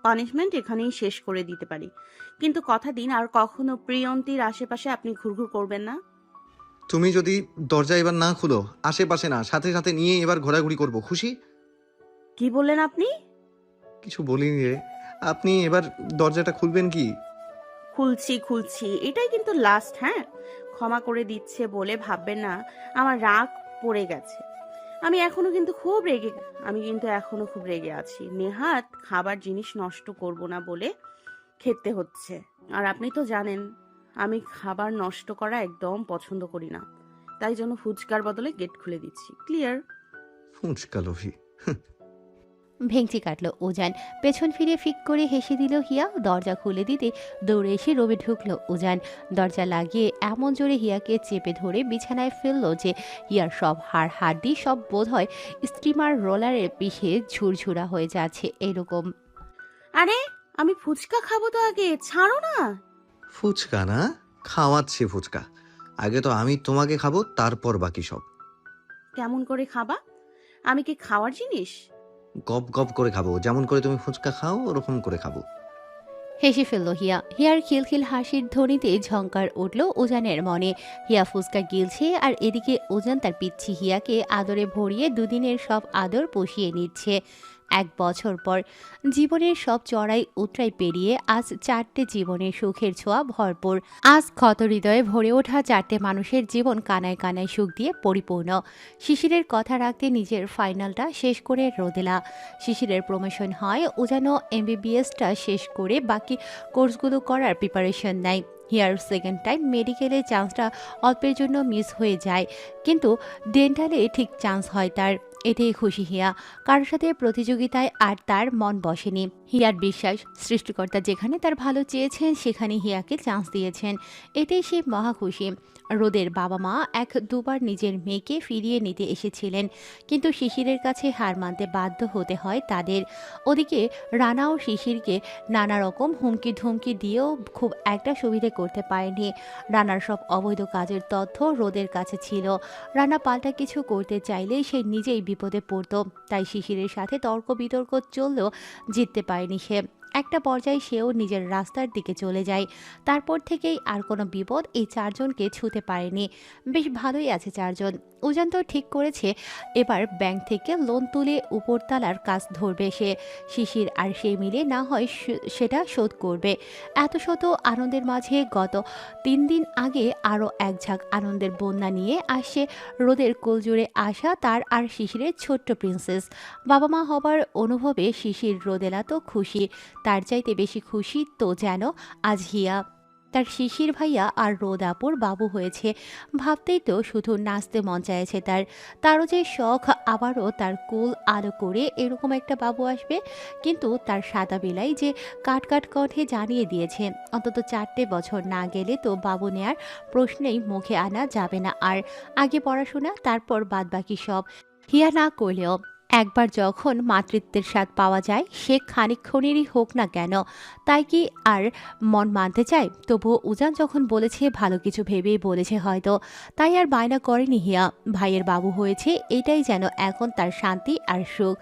Punishment এখানেই শেষ করে দিতে পারি, কিন্তু কথা দিন আর কখনো প্রিয়ন্তীর আশেপাশে আপনি ঘুরঘুর করবেন না। তুমি যদি দরজা এবার না খুলো, আশেপাশে না, সাথে সাথে নিয়ে এবার ঘোরাঘুরি করব, খুশি? কি বললেন আপনি? কিছু বলিনি রে। আপনি এবার দরজাটা খুলবেন কি? খুলছি খুলছি, এটাই কিন্তু লাস্ট, হ্যাঁ? ক্ষমা করে দিচ্ছে বলে ভাববেন না আমার রাগ পড়ে গেছে। আমি কিন্তু এখনো খুব রেগে আছি। নেহাত খাবার জিনিস নষ্ট করব না বলে খেতে হচ্ছে। আর আপনি তো জানেন আমি খাবার নষ্ট করা একদম পছন্দ করি না। তাই জন্য ফুচকার বদলে গেট খুলে দিচ্ছি। ক্লিয়ার? ফুঁচকা লোভী। ভেঙচি কাটল উজান। পেছন ফিরে ফিক করে হেসে দিল হিয়া। দরজা খুলে দিতে দৌড়ে এসে রুমে ঢুকলো উজান। দরজা লাগিয়ে এমন জোরে হিয়াকে চেপে ধরে বিছানায় ফেললো যে হিয়ার সব হাড় হাড্ডি সব বোধ হয় স্টিমার রোলারের পিষে ঝুরঝুরা হয়ে যাচ্ছে এরকম। আরে আমি ফুচকা খাবো তো, আগে ছাড়ো না। ফুচকা না? খাওয়াচ্ছি ফুচকা। আগে তো আমি তোমাকে খাবো, তারপর বাকি সব। কেমন করে খাবা? আমি কি খাওয়ার জিনিস? গপ গপ করে খাবো, যেমন করে তুমি ফুচকা খাও ওরকম করে খাবো। হেসে ফেলল হিয়া। হিয়ার খিলখিল হাসির ধ্বনিতে ঝংকার উঠল উজানের মনে। হিয়া ফুসকা গিলছে আর এদিকে উজান তার পিচ্ছি হিয়াকে আদরে ভরিয়ে দুদিনের সব আদর পুষিয়ে নিচ্ছে। 1 বছর পর জীবনের সব চড়াই উতরাই পেরিয়ে আজ 4টে জীবনের সুখের ছোঁয়া ভরপুর। আজ ক্ষত হৃদয়ে ভরে ওঠা 4টে মানুষের জীবন কানায় কানায় সুখ দিয়ে পরিপূর্ণ। শিশিরের কথা রাখতে নিজের ফাইনালটা শেষ করে রোদেলা। শিশিরের প্রমোশন হয়, উজানো এমবিবিএসটা শেষ করে বাকি কোর্সগুলো করার প্রিপারেশন নেয়। হিয়ার সেকেন্ড টাইম মেডিকেলে চান্সটা অল্পের জন্য মিস হয়ে যায়, কিন্তু ডেন্টালে ঠিক চান্স হয় তার। এতেই খুশি হিয়া। কারোর সাথে প্রতিযোগিতায় আর তার মন বসেনি। হিয়ার বিশ্বাস সৃষ্টিকর্তা যেখানে তার ভালো চেয়েছেন সেখানে হিয়াকে চান্স দিয়েছেন, এতেই সে মহা খুশি। রোদের বাবা মা 1-2বার নিজের মেয়েকে ফিরিয়ে নিতে এসেছিলেন, কিন্তু শিশিরের কাছে হার মানতে বাধ্য হতে হয় তাদের। ওদিকে রানাও শিশিরকে নানা রকম হুমকি ধুমকি দিয়েও খুব একটা সুবিধে করতে পারেনি। রানার সব অবৈধ কাজের তথ্য রোদের কাছে ছিল। রানা পাল্টা কিছু করতে চাইলেই সে নিজেই বিপদে পড়তো, তাই শিশিরের সাথে তর্ক বিতর্ক চললেও জিততে পারেনি সে। একটা পর্যায়ে সেও নিজের রাস্তার দিকে চলে যায়। তারপর থেকেই আর কোনো বিপদ এই 4জনকে ছুঁতে পারেনি। বেশ ভালোই আছে 4জন। উজান তো ঠিক করেছে এবার ব্যাংক থেকে লোন তুলে উপরতলার কাজ ধরবে সে। শিশির আর সে মিলে না হয় সেটা শোধ করবে। এত শত আনন্দের মাঝে গত 3 দিন আগে আরও এক ঝাঁক আনন্দের বন্যা নিয়ে আসছে রোদের কোলজুড়ে আসা তার আর শিশিরের ছোট্ট প্রিন্সেস। বাবা মা হবার অনুভবে শিশির রোদেলা তো খুশি, তার চাইতে বেশি খুশি তো যেন আজ হিয়া। তার শিশির ভাইয়া আর রোদ আপুর বাবু হয়েছে, ভাবতেই তো শুধু নাচতে মন চাইছে তার। তারও যে শখ আবারও তার কুল আলো করে এরকম একটা বাবু আসবে, কিন্তু তার সাদা বেলায় যে কাট কাট কণ্ঠে জানিয়ে দিয়েছে অন্তত 4টে বছর না গেলে তো বাবু নেয়ার প্রশ্নেই মুখে আনা যাবে না আর। আগে পড়াশোনা, তারপর বাদবাকি সব। হিয়া না করলেও একবার যখন মাতৃত্বের স্বাদ পাওয়া যায় সে খানিকক্ষণেরই হোক না কেন, তাই কি আর মন মানতে চায়? তবুও উজান যখন বলেছে ভালো কিছু ভেবেই বলেছে হয়তো, তাই আর বায়না করেনি হিয়া। ভাইয়ের বাবু হয়েছে, এটাই যেন এখন তার শান্তি আর সুখ।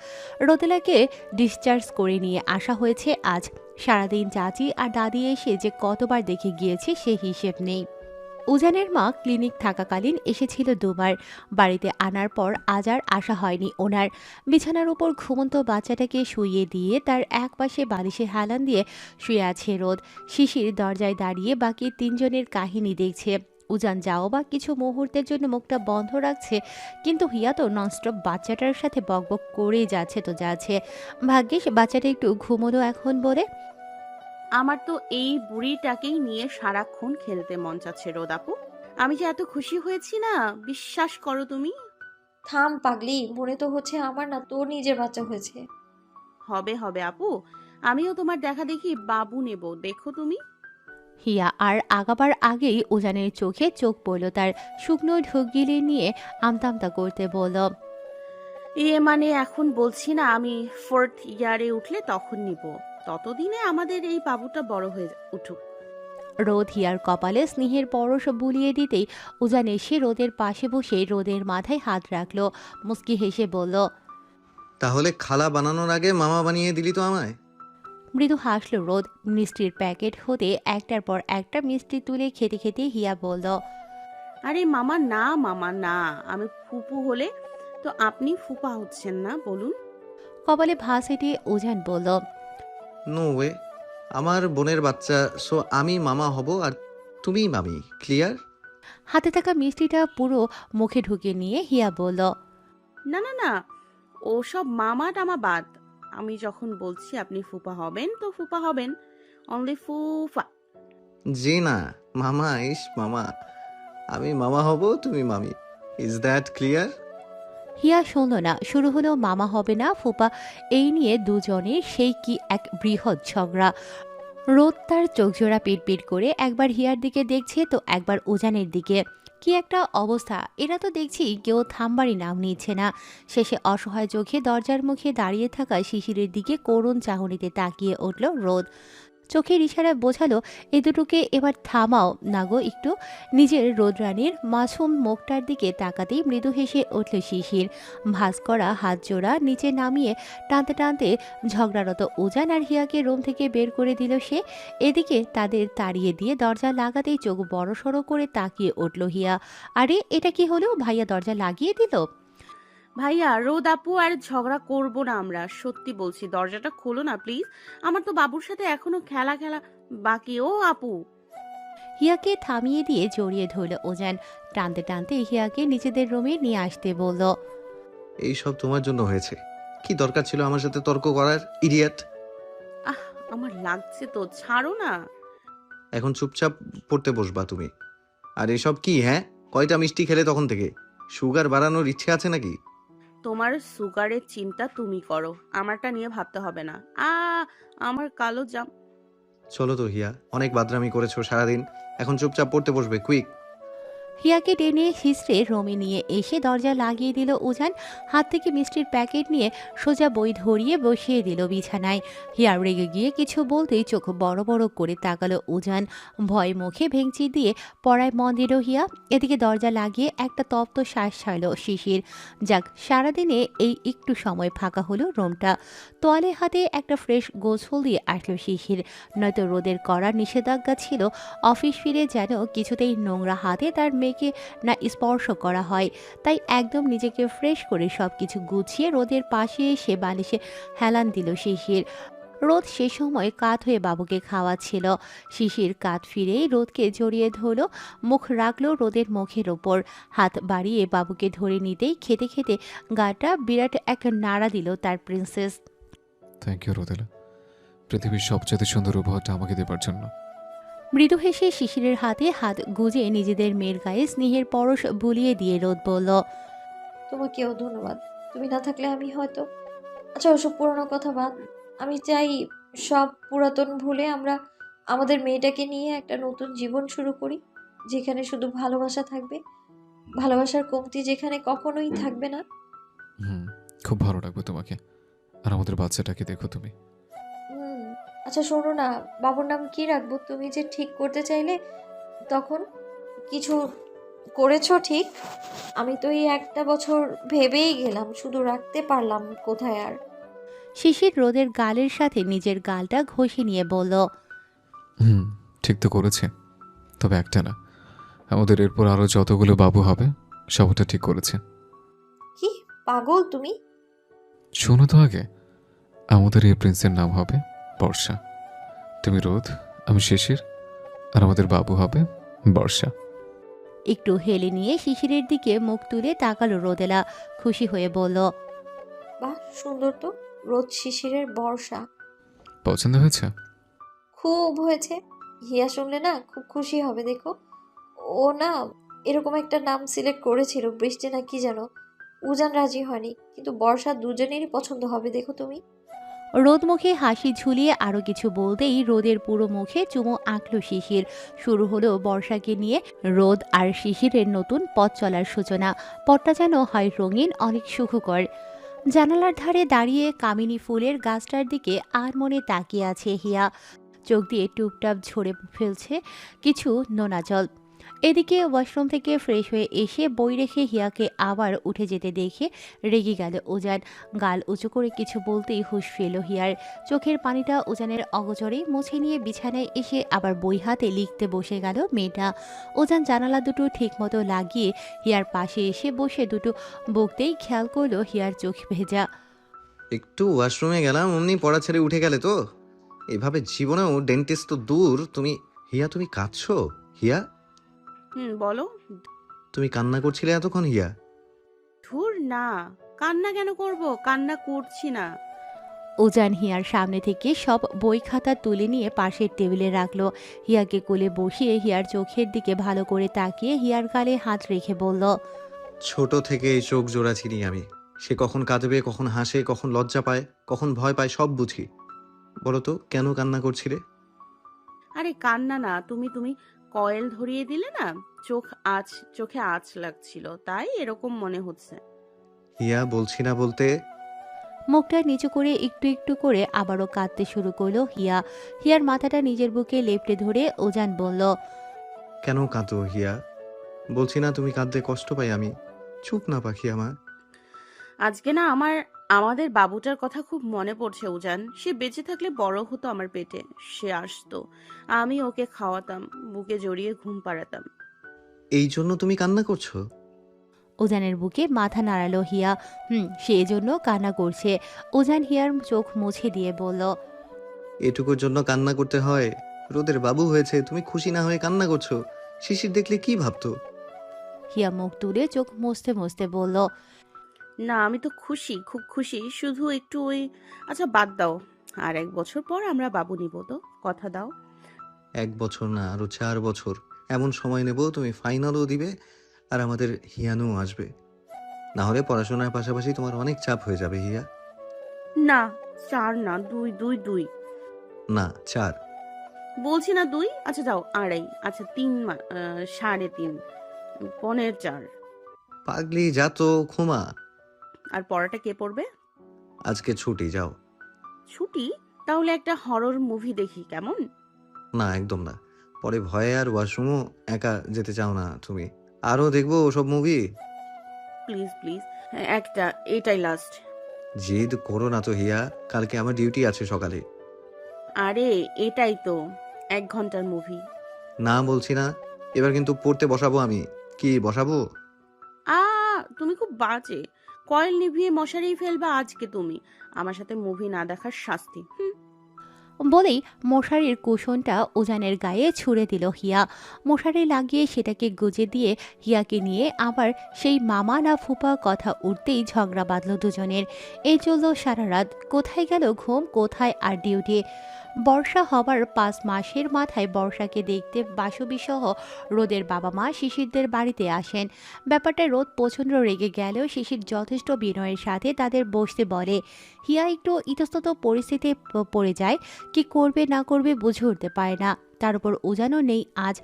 রোদেলাকে ডিসচার্জ করে নিয়ে আসা হয়েছে আজ। সারাদিন চাচি আর দাদি এসে যে কতবার দেখে গিয়েছে সে হিসেব নেই। উজানের মা ক্লিনিক থাকাকালীন এসেছিল 2বার। বাড়িতে আনার পর আজ আর আসা হয়নি ওনার। বিছানার উপর ঘুমন্ত বাচ্চাটাকে শুইয়ে দিয়ে তার এক পাশে বালিশে হেলান দিয়ে শুয়ে আছে রোদ। শিশির দরজায় দাঁড়িয়ে বাকি 3জনের কাহিনী দেখছে। উজান যাও বা কিছু মুহূর্তের জন্য মুখটা বন্ধ রাখছে, কিন্তু হিয়া তো ননস্টপ বাচ্চাটার সাথে বকবক করেই যাচ্ছে তো যাচ্ছে। ভাগ্যিস বাচ্চাটা একটু ঘুমোলো এখন বলে। আমার তো এই বুড়িটাকেই নিয়ে সারাক্ষণ খেলতে মন চাচ্ছে রোদ আপু। আমি যে এত খুশি হয়েছি না, বিশ্বাস করো তুমি। থাম পাগলি, মনে তো হচ্ছে আমার না তোর নিজের বাচ্চা হয়েছে। হবে হবে আপু, আমিও তোমার দেখা দেখি বাবু নেব, দেখো তুমি। হিয়া আর আগাবার আগেই উজানের চোখে চোখ পড়ল তার। শুকনো ঢোক গিলে নিয়ে আমতা আমতা করতে বলল, মানে এখন বলছি না, আমি 4th ইয়ারে উঠলে তখন নিব। ততদিনে আমাদের এই বাবুটা বড় হয়ে উঠুক। রোদ হিয়ার কপালে স্নেহের পরশ বুলিয়ে দিতেই উজান এসে রোদের পাশে বসে রোদের মাথায় হাত রাখলো। মুস্কি হেসে বলল, তাহলে খালা বানানোর আগে মামা বানিয়ে দিলি তো আমায়। মৃদু হাসল রোদ। মিষ্টির প্যাকেট হতে একটার পর একটা মিষ্টি তুলে খেতে খেতে হিয়া বলল, আরে মামা না, মামা না, আমি ফুপু হলে তো আপনি ফুপা হচ্ছেন না বলুন। কপালে ভাঁজ এঁটে উজান বলল, নো ওয়ে, আমার বোনের বাচ্চা, সো আমি মামা হব আর তুমি মামি, ক্লিয়ার? হাতে থাকা মিষ্টিটা পুরো মুখে ঢুকে নিয়ে হিয়া বলল, না না না, ওসব মামা টামা বাদ। আমি যখন বলছি আপনি ফুপা হবেন তো ফুপা হবেন, অনলি ফুফা। জি না, মামা ইস মামা, আমি মামা হব তুমি মামি, ইজ দ্যাট ক্লিয়ার? হিয়া শুনল না। শুরু হলো মামা হবে না ফুপা, এই নিয়ে দুজনের সেই কি এক বৃহৎ ঝগড়া। রোদ তার চোখজোড়া পিটপিট করে একবার হিয়ার দিকে দেখছে তো একবার উজানের দিকে। কি একটা অবস্থা! এরা তো দেখছি কেউ থামবারই নাম নিচ্ছে না। শেষে অসহায় চোখে দরজার মুখে দাঁড়িয়ে থাকা শিশিরের দিকে করুণ চাহনিতে তাকিয়ে উঠল রোদ। চোখের ইশারায় বোঝালো, এ দুটোকে এবার থামাও না গো একটু। নিজের রোদরানীর মাসুম মুখটার দিকে তাকাতেই মৃদু হেসে উঠল শিশির। ভাঁজ করা হাত জোড়া নিচে নামিয়ে টানতে টানতে ঝগড়ারত উজান আর হিয়াকে রুম থেকে বের করে দিল সে। এদিকে তাদের তাড়িয়ে দিয়ে দরজা লাগাতেই চোখ বড়সড় করে তাকিয়ে উঠল হিয়া। আরে এটা কি হলো? ভাইয়া দরজা লাগিয়ে দিল? ভাইয়া, রোদ আপু আর ঝগড়া করব না আমরা, সত্যি বলছি, দরজাটা খোলো না প্লিজ। আমার তো বাবুর সাথে এখনো খেলা খেলা বাকি। ও আপু। হিয়াকে থামিয়ে দিয়ে জড়িয়ে ধরল ওজান। টানতে টানতে হিয়াকে নিজেদের রুমে নিয়ে আসতে বলল, এই সব তোমার জন্য হয়েছে। কি দরকার ছিল আমার সাথে তর্ক করার, ইডিয়েট? আহ, আমার লাগছে তো, ছাড়ো না। এখন চুপচাপ পড়তে বসবা তুমি। আর এসব কি, হ্যাঁ? কয়টা মিষ্টি খেলে তখন থেকে? সুগার বাড়ানোর ইচ্ছে আছে নাকি? তোমার সুগারের চিন্তা তুমি করো, আমারটা নিয়ে ভাবতে হবে না। আমার কালো জাম। চলো তো হিয়া, অনেক বাদরামি করেছো সারাদিন, এখন চুপচাপ পড়তে বসবে, কুইক। হিয়াকে টেনে হিসড়ে রোমে নিয়ে এসে দরজা লাগিয়ে দিল উজান। হাত থেকে মিষ্টির প্যাকেট নিয়ে সোজা বই ধরিয়ে বসিয়ে দিল বিছানায়। হিয়া রেগে গিয়ে কিছু বলতেই চোখ বড় বড় করে তাকালো উজান। ভয় মুখে ভেঙচি দিয়ে পড়ায় মন দিল হিয়া। এদিকে দরজা লাগিয়ে একটা তপ্ত শ্বাস ছাড়ল শিশির। যাক, সারাদিনে এই একটু সময় ফাঁকা হলো রুমটা। তোয়ালে হাতে একটা ফ্রেশ গোসল দিয়ে আসলো শিশির। নয়তো রোদের কড়া নিষেধাজ্ঞা ছিল অফিস ফিরে যেন কিছুতেই নোংরা হাতে তার মেয়েকে না স্পর্শ করা হয়। তাই একদম নিজেকে ফ্রেশ করে সবকিছু গুছিয়ে রোদের পাশে এসে বালিশে হেলান দিল শিশির। রোদ সে সময় কাত হয়ে বাবুকে খাওয়াচ্ছিল। শিশির কাত ফিরেই রোদকে জড়িয়ে ধরল, মুখ রাখলো রোদের মুখের ওপর। হাত বাড়িয়ে বাবুকে ধরে নিতেই খেতে খেতে গাটা বিরাট এক নাড়া দিল তার প্রিন্সেস। থ্যাংক ইউ রোদেলা, পৃথিবীর সবচেয়ে সুন্দর উপহারটা আমাকে দেবার জন্য। মৃদু হেসে শিশিরের হাতে হাত গুজে নিজেদের মেয়ের গায়ে স্নেহের পরশ বুলিয়ে দিয়ে রোদ বলল, তোমাকেও ধন্যবাদ। তুমি না থাকলে আমি হয়তো... আচ্ছা, ওসব পুরনো কথা বাদ। আমি চাই সব পুরাতন ভুলে আমরা আমাদের মেয়েটাকে নিয়ে একটা নতুন জীবন শুরু করি, যেখানে শুধু ভালোবাসা থাকবে, ভালোবাসার কমতি যেখানে কখনোই থাকবে না। হুম, খুব ভালো লাগবে তোমাকে। আর আমাদের বাচ্চাটাকে দেখো তুমি। হুম। আচ্ছা শোনো না, বাবুর নাম কি রাখবো? তুমি যে ঠিক করতে চাইলে তখন কিছু করেছো ঠিক? আমি তো এই একটা বছর ভেবেই গেলাম, শুধু রাখতে পারলাম কোথায় আর। শিশির রোদের গালের সাথে নিজের গালটা ঘষে নিয়ে বলল, হুম, ঠিক তো করেছে, তবে একটা না, আমাদের এরপর আরও যতগুলো বাবু হবে সবটা ঠিক করেছে। কি পাগল তুমি? শোনো তো আগে, আমাদের এই প্রিন্সের নাম হবে বর্ষা। তুমি রোদ, আমি শিশির, আর আমাদের বাবু হবে বর্ষা। একটু হেলে নিয়ে শিশিরের দিকে মুখ তুলে তাকালো রোদেলা। খুশি হয়ে বলল, বাহ, সুন্দর তো। রোদ শিশিরের বর্ষা। পছন্দ হয়েছে? খুব হয়েছে। হিয়া শুনলে না খুব খুশি হবে, দেখো। ও না এরকম একটা নাম সিলেক্ট করেছিল, বৃষ্টি না কি যেন। উজান রাজি হয়নি, কিন্তু বর্ষা দুজনেরই পছন্দ হবে, দেখো তুমি। রোদ মুখে হাসি ঝুলিয়ে আরো কিছু বলতেই রোদের পুরো মুখে চুমো আঁকল শিশির। শুরু হলো বর্ষাকে নিয়ে রোদ আর শিশিরের নতুন পথ চলার সূচনা। পথটা যেন হয় রঙিন, অনেক সুখকর। জানালার ধারে দাঁড়িয়ে কামিনী ফুলের গাছটার দিকে আর মনে তাকিয়ে আছে হিয়া। চোখ দিয়ে টুপটাপ ঝরে ফেলছে কিছু নোনা জল। এদিকে ওয়াশরুম থেকে ফ্রেশ হয়ে এসে বই রেখে হিয়াকে আবার উঠে যেতে দেখে রেগে গেল ওজান। গাল উঁচু করে কিছু বলতেই হুঁশ ফেল হিয়ার। চোখের পানিটা ওজানের অগোচরে মুছে নিয়ে বিছানায় এসে আবার বই হাতে লিখতে বসে গেল মেয়েটা। ওজান জানালা দুটো ঠিকমতো লাগিয়ে হিয়ার পাশে এসে বসে দুটো বকতেই খেয়াল করলো হিয়ার চোখ ভেজা। একটু ওয়াশরুমে গেলাম অমনি পড়া ছেড়ে উঠে গেলে তো। এভাবে জীবনেও ডেন্টিস্ট তো দূর। তুমি হিয়া, তুমি কাঁদছো? হিয়া, বলো। তুমি কান্না করছিলে এতক্ষণ হিয়া? ধুর না, কান্না কেন করব? কান্না করছি না। ওজান হিয়ার সামনে থেকে সব বই খাতা তুলে নিয়ে পাশের টেবিলে রাখলো। হিয়াকে কোলে বসিয়ে হিয়ার চোখের দিকে ভালো করে তাকিয়ে হিয়ার গালে হাত রেখে বলল, ছোট থেকে এই চোখ জোড়া চিনি আমি। সে কখন কাঁদবে, কখন হাসে, কখন লজ্জা পায়, কখন ভয় পায়, সব বুঝি। বলো তো কেন কান্না করছিলে? আরে কান্না না, তুমি তুমি কয়েল ধরিয়ে দিলে না, চোখে আঁচ লাগছিল, তাই এরকম মনে হচ্ছে। হিয়া, বলছি না বলতে। মুখটা নিচু করে একটু একটু করে আবারও কাঁদতে শুরু করলো হিয়া। হিয়ার মাথাটা নিজের বুকে লেপ্টে ধরে ওজান বলল, কেন কাঁদো হিয়া? বলছি না তুমি কাঁদতে কষ্ট পাই আমি। চুপ না পাখি আমার। আজকে না আমাদের বাবুটার কথা খুব মনে পড়ছে উজান। সে বেঁচে থাকলে বড় হতো আমার পেটে, সে আসতো, আমি ওকে খাওয়াতাম, বুকে জড়িয়ে ঘুম পাড়াতাম। এই জন্য তুমি কান্না করছো? ওজানের বুকে মাথা নাড়ালো হিয়া। সে এজন্য কান্না করছে। ওজান হিয়ার চোখ মুছে দিয়ে বলল, এটুকুর জন্য কান্না করতে হয়? রোদের বাবু হয়েছে, তুমি খুশি না হয়ে কান্না করছো। শিশির দেখলে কি ভাবতো? হিয়া মুখ তুলে চোখ মুছতে মুছতে বলল, না, আমি তো খুশি, খুব খুশি, শুধু একটু ওই। আচ্ছা বাদ দাও, আর 1 বছর পর আমরা বাবু নিব, তো কথা দাও। 1 বছর না, আরো 4 বছর। এমন সময় নেব তুমি ফাইনালও দিবে, আর আমাদের হিয়ানুও আসবে। না হলে পড়াশোনার পাশাপাশি তোমার অনেক চাপ হয়ে যাবে হিয়া। না, 4 না, 2, 2, 2। না, 4। বলছি না 2, আচ্ছা যাও 2.5, আচ্ছা 3, 3.5, 4.5। পাগলি, যা তো, ঘুমা। আর পড়াটা কে পড়বে? আজকে ছুটি, যাও। ছুটি? তাহলে একটা হরর মুভি দেখি, কেমন? না, একদম না। পরে ভয়ে আর ওয়াশরুমও একা যেতে চাও না তুমি। আরও দেখবো ওসব মুভি? প্লিজ প্লিজ, একটা, এটাই লাস্ট। জিদ করো না তো হিয়া, কালকে আমার ডিউটি আছে সকালে। আরে এটাই তো 1 ঘন্টার মুভি। না বলছি না। এবার কিন্তু পড়তে বসাবো আমি। কি বসাবো? আ তুমি খুব বাজে। কয়েল নিভিয়ে মশারি ফেলবা আজকে তুমি। আমার সাথে মুভি না দেখার শাস্তি। বলেই মশারির কুশনটা ওজানের গায়ে ছুঁড়ে দিল হিয়া। মশারি লাগিয়ে সেটাকে গুজে দিয়ে হিয়াকে নিয়ে আবার সেই মামা না ফুপা কথা উঠতেই ঝগড়া বাঁধল দুজনের। এই চলল সারা রাত। কোথায় গেল ঘুম, কোথায় আর ডিউটি। বর্ষা হবার 5 মাসের মাথায় বর্ষাকে দেখতে বাসবিসহ রোদের বাবা মা শিশিরদের বাড়িতে আসেন। ব্যাপারটা রোদ প্রচণ্ড রেগে গেলেও শিশির যথেষ্ট বিনয়ের সাথে তাদের বসতে বলে। হিয়া একটু ইতস্তত পরিস্থিতিতে পড়ে যায়। কি করবে না করবে বুঝে উঠতে পারে না। তার উপর উজানও নেই আজ,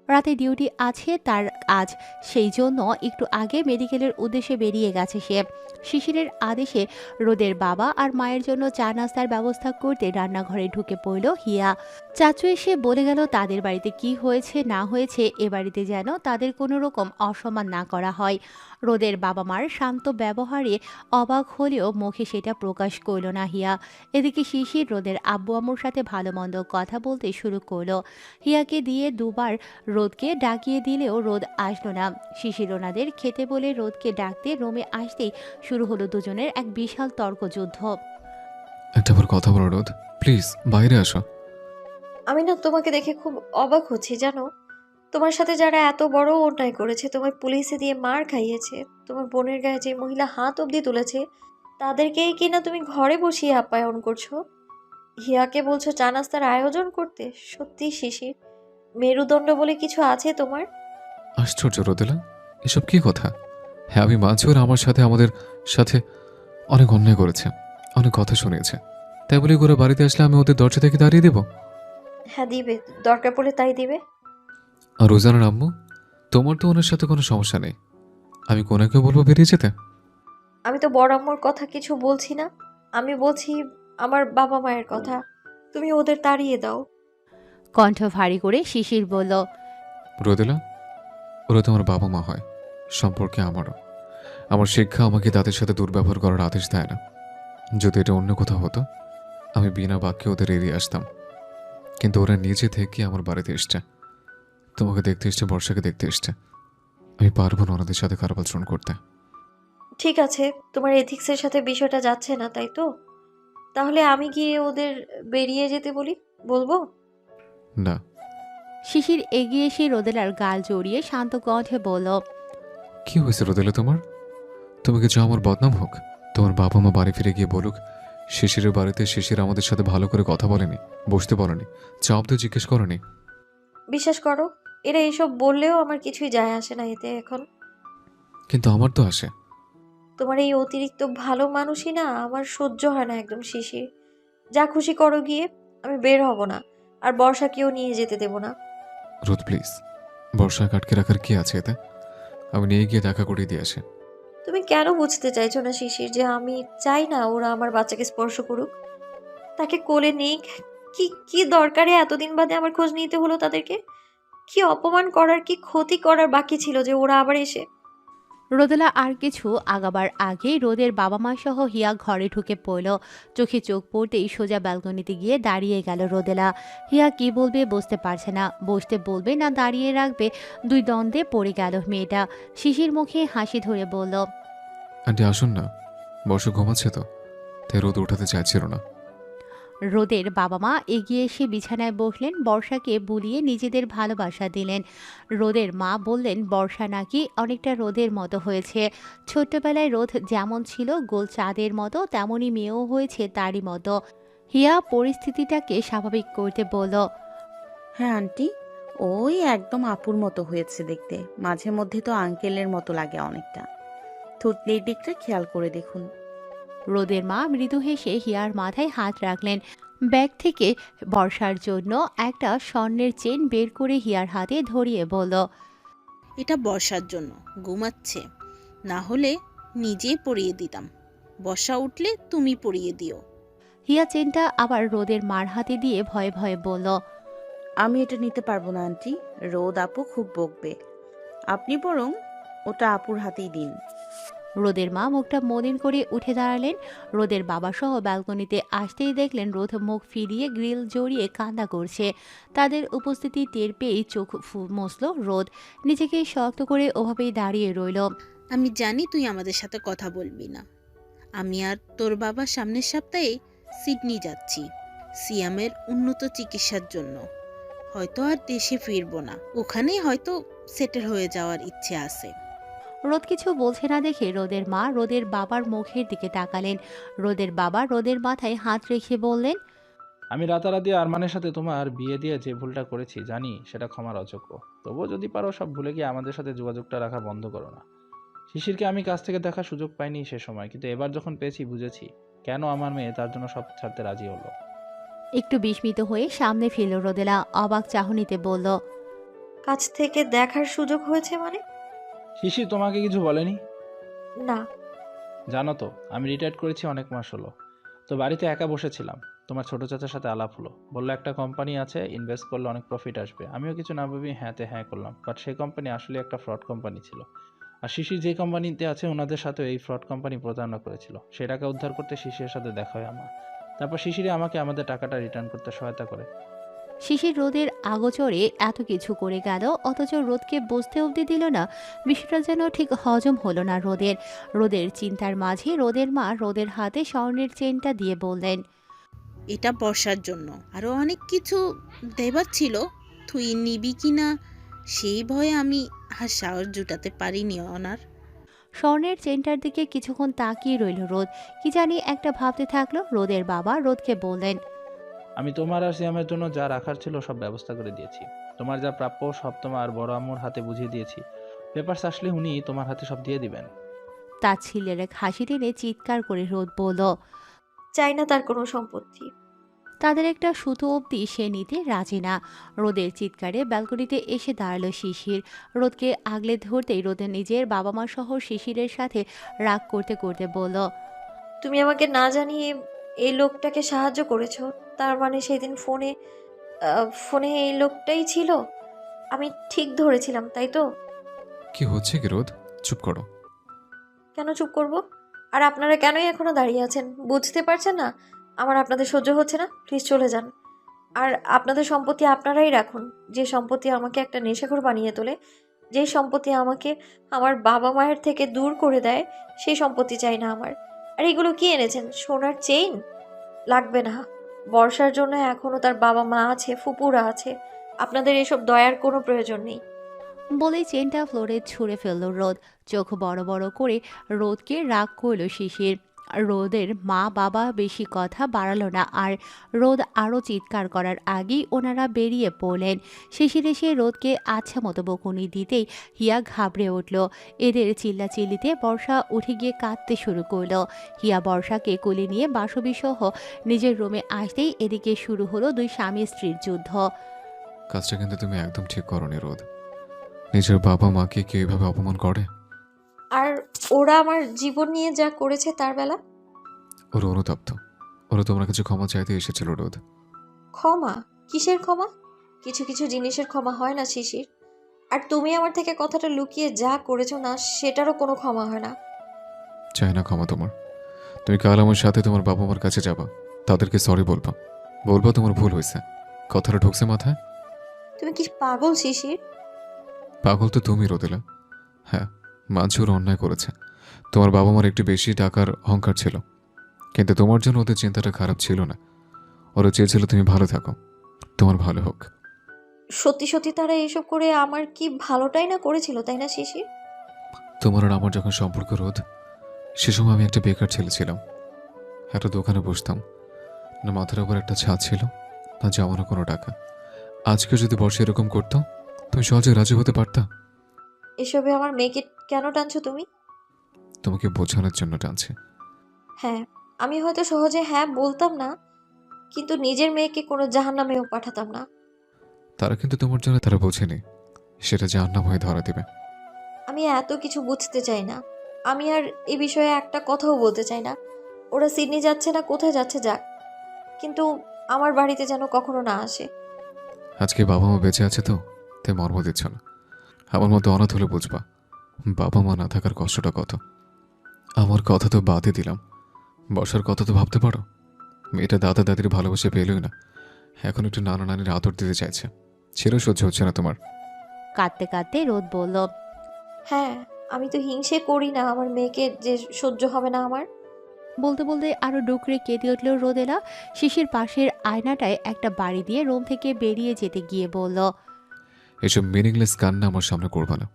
রাতে ডিউটি আছে তার আজ। সেই জন্য একটু আগে মেডিকেলের উদ্দেশ্যে বেরিয়ে গেছে সে। শিশিরের আদেশে রোদের বাবা আর মায়ের জন্য চা নাস্তার ব্যবস্থা করতে রান্নাঘরে ঢুকে পড়ল হিয়া। চাচু এসে বলে গেল তাদের বাড়িতে কি হয়েছে না হয়েছে এ বাড়িতে যেন তাদের কোনো রকম অসম্মান না করা হয়। রোদের বাবা মার শান্ত ব্যবহারে অবাক হলেও মুখে সেটা প্রকাশ করল না হিয়া। এদিকে শিশির রোদের আব্বু আম্মুর সাথে ভালো মন্দ কথা বলতে শুরু করলো। হিয়াকে দিয়ে দুবার রোদকে ডাকিয়ে দিলেও রোদ আসলো না। শিশির ওনাদের খেতে বলে রোদকে ডাকতে রুমে আসতেই শুরু হলো দুজনের এক বিশাল তর্কযুদ্ধ। একটা বার কথা বলো রোদ, প্লিজ বাইরে আসো। আমি না তোমাকে দেখে খুব অবাক হচ্ছি জানো। তোমার সাথে যারা এত বড় অন্যায় করেছে, তোমায় পুলিশে দিয়ে মার খাইয়েছে, তোমার বোনের গায়ে যে মহিলা হাত অবধি তুলেছে, তাদেরকেই কিনা তুমি ঘরে বসিয়ে আপ্যায়ন করছো। হিয়াকে বলছো চা নাস্তার আয়োজন করতে। সত্যি শিশির, মেরুদণ্ড বলে কিছু আছে তোমার? আশ্চর্য রোদেলা, এসব কি কথা? হ্যাঁ, আমি মাঝে ওরা আমার সাথে আমাদের সাথে অনেক অন্যায় করেছে, অনেক কথা শুনিয়েছে, তাই বলে ওরা বাড়িতে আসলে আমি ওদের দরজা থেকে দাঁড়িয়ে দেব? হ্যাঁ দিবে, দরকার পড়লে তাই দিবে। আর রোজানার আম্মু, তোমার তো ওনার সাথে কোনো সমস্যা নেই, আমি কোনাকে বলবো বেরিয়ে যেতে? আমি তো বড় আম্মুর কথা কিছু বলছি না, আমি বলছি আমার বাবা মায়ের কথা। তুমি ওদের তাড়িয়ে দাও। কণ্ঠ ভারী করে শিশির বলল, রোদেলা, ওরা তো আমার বাবা মা হয়, সম্পর্কে আমারও। আমার শিক্ষা আমাকে তাদের সাথে দুর্ব্যবহার করার আদেশ দেয় না। যদি এটা অন্য কোথাও হতো, আমি বিনা বাক্যে ওদের এড়িয়ে আসতাম। কিন্তু ওরা নিজে থেকে আমার বাড়িতে এসছে, তোমাকে দেখতে এসছে, বর্ষাকে দেখতে এসছে। আমি পারবো না ওনাদের সাথে খারাপ আচরণ করতে। ঠিক আছে, তোমার এথিক্সের সাথে বিষয়টা যাচ্ছে না, তাই তো? তাহলে আমি গিয়ে ওদের বেরিয়ে যেতে বলবো? না। শিশির এগিয়ে এসে রোদেলার গাল জড়িয়ে শান্ত কণ্ঠে বলল, কি হয়েছে রোদেলা তোমার? তুমি কিছু আমার বদনাম হোক? তোমার বাবা মা বাড়ি ফিরে গিয়ে বলুক শিশিরের বাড়িতে শিশির আমাদের সাথে ভালো করে কথা বলেনি, বসতে বলেনি, চাপ দিয়ে জিজ্ঞেস করেনি। বিশ্বাস করো, এরা এসব বললেও আমার কিছুই যায় আসে না এতে এখন। কিন্তু আমার তো আসে। তোমার এই অতিরিক্ত ভালো মানুষই না আমার সহ্য হয় না একদম, শিশির। যা খুশি করো গিয়ে, আমি বের হব না। আর বর্ষাকেও নিয়ে যেতে দেব না। রোদ প্লিজ, বর্ষাকে আটকে রাখার কি আছে এতে? আমি নিয়ে গিয়ে দেখা করিয়ে দিয়ে আসে। তুমি কেন বুঝতে চাইছো না শিশির যে আমি চাই না ওরা আমার বাচ্চাকে স্পর্শ করুক, তাকে কোলে নিক? কি কি দরকারে এতদিন বাদে আমার খোঁজ নিতে হলো তাদেরকে? কি অপমান করার, কি ক্ষতি করার বাকি ছিল যে ওরা আবার এসে? রোদেলা আর কিছু আগাবার আগেই রোদের বাবা মা সহ হিয়া ঘরে ঢুকে পড়ল। চোখে চোখ পড়তেই সোজা ব্যালকনিতে গিয়ে দাঁড়িয়ে গেল রোদেলা। হিয়া কি বলবে বুঝতে পারছে না, বসতে বলবে না দাঁড়িয়ে রাখবে, দুই দ্বন্দ্বে পড়ে গেল মেয়েটা। শিশির মুখে হাসি ধরে বলল, আন্টি আসুন না, বর্ষা ঘুমাচ্ছে তো, তাই রোদ উঠাতে চাইছিল না। রোদের বাবা মা এগিয়ে এসে বিছানায় বসলেন, বর্ষাকে বুলিয়ে নিজেদের ভালোবাসা দিলেন। রোদের মা বললেন বর্ষা নাকি অনেকটা রোদের মতো হয়েছে। ছোট্টবেলায় রোদ যেমন ছিল গোল চাঁদের মতো, তেমনই মেয়েও হয়েছে তারই মতো। হিয়া পরিস্থিতিটাকে স্বাভাবিক করতে বলল, হ্যাঁ আন্টি, ওই একদম আপুর মতো হয়েছে দেখতে। মাঝে মধ্যে তো আঙ্কেলের মতো লাগে অনেকটা। থুতনির দিকটা খেয়াল করে দেখুন। রোদের মা মৃদু হেসে হিয়ার মাথায় হাত রাখলেন। ব্যাগ থেকে বর্ষার জন্য একটা স্বর্ণের চেন বের করে হিয়ার হাতে ধরিয়ে বলল, এটা বর্ষার জন্য, ঘুমাচ্ছে, না হলে নিজেই পরিয়ে দিতাম। বর্ষা উঠলে তুমি পরিয়ে দিও। হিয়া চেনটা আবার রোদের মার হাতে দিয়ে ভয়ে ভয়ে বলল, আমি এটা নিতে পারবো না আন্টি, রোদ আপু খুব বকবে। আপনি বরং ওটা আপুর হাতেই দিন। রোদের মা মুখটা মলিন করে উঠে দাঁড়ালেন। রোদের বাবা সহ ব্যালকনিতে আসতেই দেখলেন রোদ মুখ ফিরিয়ে গ্রিল জড়িয়ে কান্না করছে। তাদের উপস্থিতি টের পেয়েই চোখ মুছল রোদ, নিজেকে শক্ত করে ওভাবেই দাঁড়িয়ে রইল। আমি জানি তুই আমাদের সাথে কথা বলবি না। আমি আর তোর বাবা সামনের সপ্তাহে সিডনি যাচ্ছি সিয়ামের উন্নত চিকিৎসার জন্য। হয়তো আর দেশে ফিরবো না, ওখানেই হয়তো সেটেল হয়ে যাওয়ার ইচ্ছে আছে। রোদ কিছু বলছে না দেখে রোদের মা রোদের বাবার মুখের দিকে তাকালেন। রোদের বাবা রোদের মাথায় হাত রেখে বললেন, আমি রাতারাতি আরমানের সাথে তোমার বিয়ে দিয়ে যে ভুলটা করেছি জানি সেটা ক্ষমার অযোগ্য। তবুও যদি পারো সব ভুলে গিয়ে আমাদের সাথে যোগাযোগটা রাখা বন্ধ করো না। শিশিরকে আমি কাছ থেকে দেখার সুযোগ পাইনি সে সময়, কিন্তু এবার যখন পেয়েছি বুঝেছি কেন আমার মেয়ে তার জন্য সব ছাড়তে রাজি হলো। একটু বিস্মিত হয়ে সামনে ফিরল রোদেলা, অবাক চাহনিতে বলল, কাছ থেকে দেখার সুযোগ হয়েছে মানে? শিশির তোমাকে কিছু বলেনি? না। জানো তো আমি রিটায়ার করেছি অনেক মাস হলো। তো বাড়িতে একা বসেছিলাম, তোমার ছোট চাচার সাথে আলাপ হলো। বললো একটা কোম্পানি আছে, ইনভেস্ট করলে অনেক প্রফিট আসবে। আমিও কিছু না ভেবে হ্যাঁতে হ্যাঁ করলাম, বাট সেই কোম্পানি আসলে একটা ফ্রড কোম্পানি ছিল। আর শিশির যে কোম্পানিতে আছে ওনাদের সাথে এই ফ্রড কোম্পানি প্রতারণা করেছিল। সেই টাকা উদ্ধার করতে শিশিরের সাথে দেখা হয় আমার। তারপর শিশিরে আমাকে আমাদের টাকাটা রিটার্ন করতে সহায়তা করে। শিশির রোদের আগোচরে এত কিছু করে গেল, অথচ রোদকে বুঝতে অবধি দিল না। বিষয়টা যেন ঠিক হজম হলো না রোদের। রোদের চিন্তার মাঝে রোদের মা রোদের হাতে স্বর্ণের চেনটা দিয়ে বললেন, এটা বর্ষার জন্য, আরো অনেক কিছু দেবার ছিল, তুই নিবি কি না সেই ভয়ে আমি আর সাহস জুটাতে পারিনি অনার। স্বর্ণের চেনটার দিকে কিছুক্ষণ তাকিয়ে রইল রোদ, কি জানি একটা ভাবতে থাকলো। রোদের বাবা রোদকে বললেন, আমি তোমার আর সিয়ামের জন্য যা রাখার ছিল সব ব্যবস্থা করে দিয়েছি। তোমার যা প্রাপ্য সব তোমার বড় আম্মুর হাতে বুঝিয়ে দিয়েছি। পেপারস আসলে উনি তোমার হাতে সব দিয়ে দিবেন। তাচ্ছিল্যের এক হাসি টেনে চিৎকার করে রোদ বলল, চাই না তার কোনো সম্পত্তি। তাদের একটা সুতো অবধি সে নিতে রাজি না। রোদের চিৎকারে ব্যালকনিতে এসে দাঁড়ালো শিশির। রোদকে আগলে ধরতেই রোদের নিজের বাবা মা সহ শিশিরের সাথে রাগ করতে করতে বলল, তুমি আমাকে না জানিয়ে এই লোকটাকে সাহায্য করেছো, তার মানে সেদিন ফোনে এই লোকটাই ছিল? আমি ঠিক ধরেছিলাম, তাই তো? কি হচ্ছে কি রোদ? চুপ করো। কেন চুপ করব? আর আপনারা কেনই এখনো দাঁড়িয়ে আছেন? বুঝতে পারছেন না আমার আপনাদের সহ্য হচ্ছে না? প্লিজ চলে যান। আর আপনাদের সম্পত্তি আপনারাই রাখুন। যে সম্পত্তি আমাকে একটা নেশাখোর বানিয়ে তোলে, যে সম্পত্তি আমাকে আমার বাবা মায়ের থেকে দূর করে দেয়, সেই সম্পত্তি চাই না আমার। আর এগুলো কি এনেছেন? সোনার চেইন? লাগবে না। বর্ষার জন্য এখনো তার বাবা মা আছে, ফুপুরা আছে। আপনাদের এসব দয়ার কোনো প্রয়োজন নেই। বলেই চেনটা ফ্লোরে ছুঁড়ে ফেলল রোদ। চোখ বড় বড় করে রোদকে রাগ করল শিশির। রোদের মা বাবা বেশি কথা বাড়ালো না, আর রোদ আরও চিৎকার করার আগেই ওনারা বেরিয়ে পড়লেন। শিশির এসে রোদকে আচ্ছা মতো বকুনি দিতেই হিয়া ঘাবড়ে উঠল। এদের চিল্লাচিল্লিতে বর্ষা উঠে গিয়ে কাঁদতে শুরু করলো। হিয়া বর্ষাকে কোলে নিয়ে বাসবী সহ নিজের রুমে আসতেই এদিকে শুরু হলো দুই স্বামী স্ত্রীর যুদ্ধ। কাজটা কিন্তু তুমি একদম ঠিক করনি রোদ। নিজের বাবা মাকে কেউ এভাবে অপমান করে? আর ওরা আমার জীবন নিয়ে যা করেছে তার বেলা? ওরা অনুতপ্ত। ওরা তোমার কাছে ক্ষমা চাইতে এসেছিল রোদ। ক্ষমা? কিসের ক্ষমা? কিছু কিছু জিনিসের ক্ষমা হয় না শিশির। আর তুমি আমার থেকে কথাটা লুকিয়ে যা করেছো না, সেটারও কোনো ক্ষমা হয় না। চাই না ক্ষমা তোমার। তুমি কাল আমার সাথে তোমার বাবা মার কাছে যাবা, তাদেরকে সরি বলবা, বলবা তোমার ভুল হয়েছে। কথাটা ঢুকছে মাথায়? তুমি কি পাগল শিশির? পাগল তো তুমি রোদেলা। হ্যাঁ, মাঝে ওরা অন্যায় করেছে। তোমার বাবা মার একটু বেশি টাকার অহংকার ছিল, কিন্তু তোমার জন্য ওদের চিন্তাটা খারাপ ছিল না। ওরা চেয়েছিল তুমি ভালো থাকো, তোমার ভালো হোক। সত্যি সত্যি তারা এসব করে আমার কি ভালোটাই না করেছিল, তাই না শিশির? তোমার আর আমার যখন সম্পর্ক রোধ, সে সময় আমি একটা বেকার ছেলে ছিলাম। একটা দোকানে বসতাম, না মাথার উপর একটা ছাদ ছিল, না জমানো কোনো টাকা। আজকে যদি বর্ষা এরকম করতো, তুমি সহজে রাজি হতে পারতা? এসবে আমার মেয়েকে কেন টানছো তুমি? তোমাকে বোঝানোর জন্য টানছে। হ্যাঁ, আমি হয়তো সহজে হ্যাঁ বলতাম না, কিন্তু নিজের মেয়েকে কোনো জাহান্নামেও পাঠাতাম না। তারা কিন্তু তোমার জন্য তারা বোঝেনি, সেটা জাহান্নাম হয়ে ধরা দেবে। আমি এত কিছু বুঝতে চাই না। আমি আর এ বিষয়ে একটা কথাও বলতে চাই না। ওরা সিডনি যাচ্ছে না, কোথায় যাচ্ছে যাক, কিন্তু আমার বাড়িতে যেন কখনো না আসে। আজকে বাবা মা বেঁচে আছে তো, তাই মর্ম দিচ্ছ না। আমার মতো অনাথ হলে বুঝবা বাবা মা না থাকার কষ্টটা কত। আমার কথা তো বাদই দিলাম, বর্ষার কথা তো ভাবতে পারো। মেয়েটা দাদা দাদির ভালোবাসা পেলই না, এখন একটু নানা নানির আদর দিতে চাইছে, সেটাও সহ্য হচ্ছে না তোমার। কাঁদতে কাঁদতে রোদ বলল, হ্যাঁ, আমি তো হিংসে করি না আমার মেয়েকে যে সহ্য হবে না আমার। বলতে বলতে আরো ডুকরে কেঁদে উঠল রোদেলা। শিশির পাশের আয়নাটায় একটা বাড়ি দিয়ে রুম থেকে বেরিয়ে যেতে গিয়ে বলল, এসব মিনিংলেস কান্না আমার সামনে করবা না।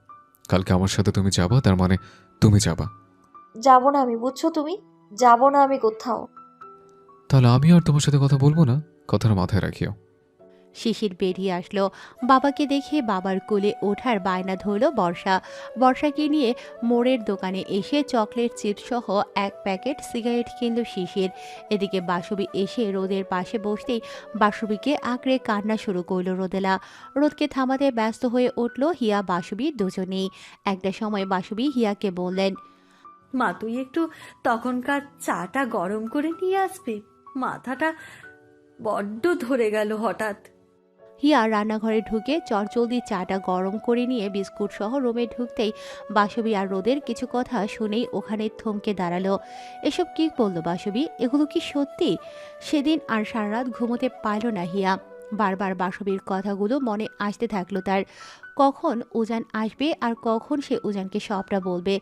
কালকে আমার সাথে তুমি যাবা, তার মানে তুমি যাবা। যাব না আমি, বুঝছো তুমি? যাব না আমি কোথাও। তাহলে আমি আর তোমার সাথে কথা বলবো না, কথাটা মাথায় রাখিও। শিশির বেরিয়ে আসলো। বাবাকে দেখে বাবার কোলে ওঠার বায়না ধরল বর্ষা। বর্ষাকে নিয়ে মোড়ের দোকানে এসে চকলেট চিপস সহ এক প্যাকেট সিগারেট কিনল শিশির। এদিকে বাসবী এসে রোদের পাশে বসতেই বাসবীকে আঁকড়ে কান্না শুরু করলো রোদেলা। রোদকে থামাতে ব্যস্ত হয়ে উঠল হিয়া বাসবী দুজনেই। একটা সময় বাসবী হিয়াকে বললেন, মা তুই একটু তখনকার চাটা গরম করে নিয়ে আসবে, মাথাটা বড্ড ধরে গেল হঠাৎ। হিয়া রান্নাঘরে ঢুকে চটজলদি চাটা গরম করে নিয়ে বিস্কুট সহ রুমে ঢুকতেই বাসবী আর রোদের কিছু কথা শুনেই ওখানে থমকে দাঁড়ালো। এসব কি বললো বাসবী? এগুলো কি সত্যি? সেদিন আর সারা রাত ঘুমোতে পারল না হিয়া। বারবার বাসবীর কথাগুলো মনে আসতে থাকলো তার। কখন উজান আসবে আর কখন সে উজানকে সবটা বলবে।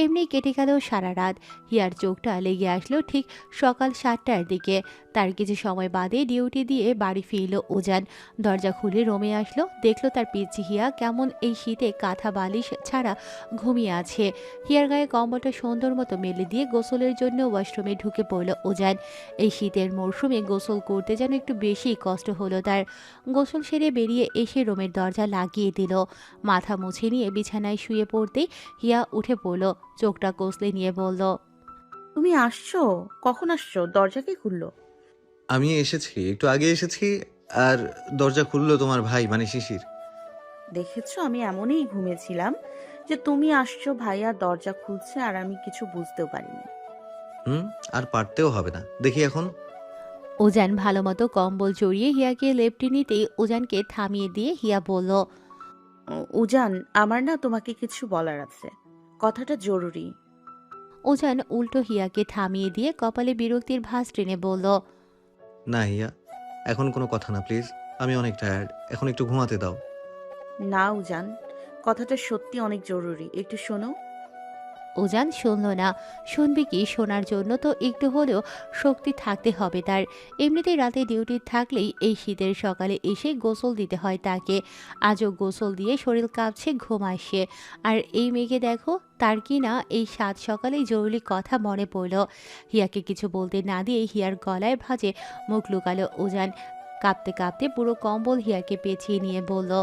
এমনি কেটে গেল সারা রাত। হিয়ার চোখটা লেগে আসলো ঠিক সকাল 7টার দিকে। তার কিছু সময় বাদে ডিউটি দিয়ে বাড়ি ফিরল উজান। দরজা খুলে রুমে আসলো, দেখলো তার পিচ্চি হিয়া কেমন এই শীতে কাঁথা বালিশ ছাড়া ঘুমিয়ে আছে। হিয়ার গায়ে কম্বলটা সুন্দর মতো মেলে দিয়ে গোসলের জন্য ওয়াশরুমে ঢুকে পড়ল উজান। এই শীতের মরশুমে গোসল করতে যেন একটু বেশি কষ্ট হলো তার। গোসল সেরে বেরিয়ে এসে রুমের দরজা লাগিয়ে দিল। মাথা মুছে নিয়ে বিছানায় শুয়ে পড়তেই হিয়া উঠে পড়ল, চোখটা কষলে নিয়ে বলল, তুমি আসছো? কখন আসছো? দরজা কে খুললো? আমি এসেছি, একটু আগে এসেছি। আর দরজা খুললো তোমার ভাই মানে শিশির। দেখেছো, আমি এমনই ঘুমিয়েছিলাম যে তুমি আসছো, ভাইয়া দরজা খুলছে, আর আমি কিছু বুঝতেও পারিনি। আর পারতেও হবে না, দেখি এখন। উজান ভালো মতো কম্বল জড়িয়ে হিয়াকে লেপটে নিতেই উজানকে থামিয়ে দিয়ে হিয়া বলল, উজান, আমার না তোমাকে কিছু বলার আছে, কথাটা জরুরি। উজান উল্টো হিয়াকে থামিয়ে দিয়ে কপালে বিরক্তির ভাঁজ টেনে বলল, না হিয়া, এখন কোনো কথা না প্লিজ। আমি অনেক টায়ার্ড, এখন একটু ঘুমাতে দাও। না উজান, কথাটা সত্যি অনেক জরুরি, একটু শোনো। উজান শুনল না। শুনবে কি, শোনার জন্য তো একটু হলেও শক্তি থাকতে হবে তার। এমনিতেই রাতে ডিউটি থাকলেই এই শীতের সকালে এসে গোসল দিতে হয় তাকে। আজও গোসল দিয়ে শরীর কাঁপছে, ঘুম আসছে। আর এই মেয়েকে দেখো, তার কি না এই সাত সকালেই জরুরি কথা মনে পড়ল। হিয়াকে কিছু বলতে না দিয়ে হিয়ার গলায় ভাঁজে মুখ লুকালো উজান। কাঁপতে কাঁপতে পুরো কম্বল হিয়াকে পেঁচিয়ে নিয়ে বলল,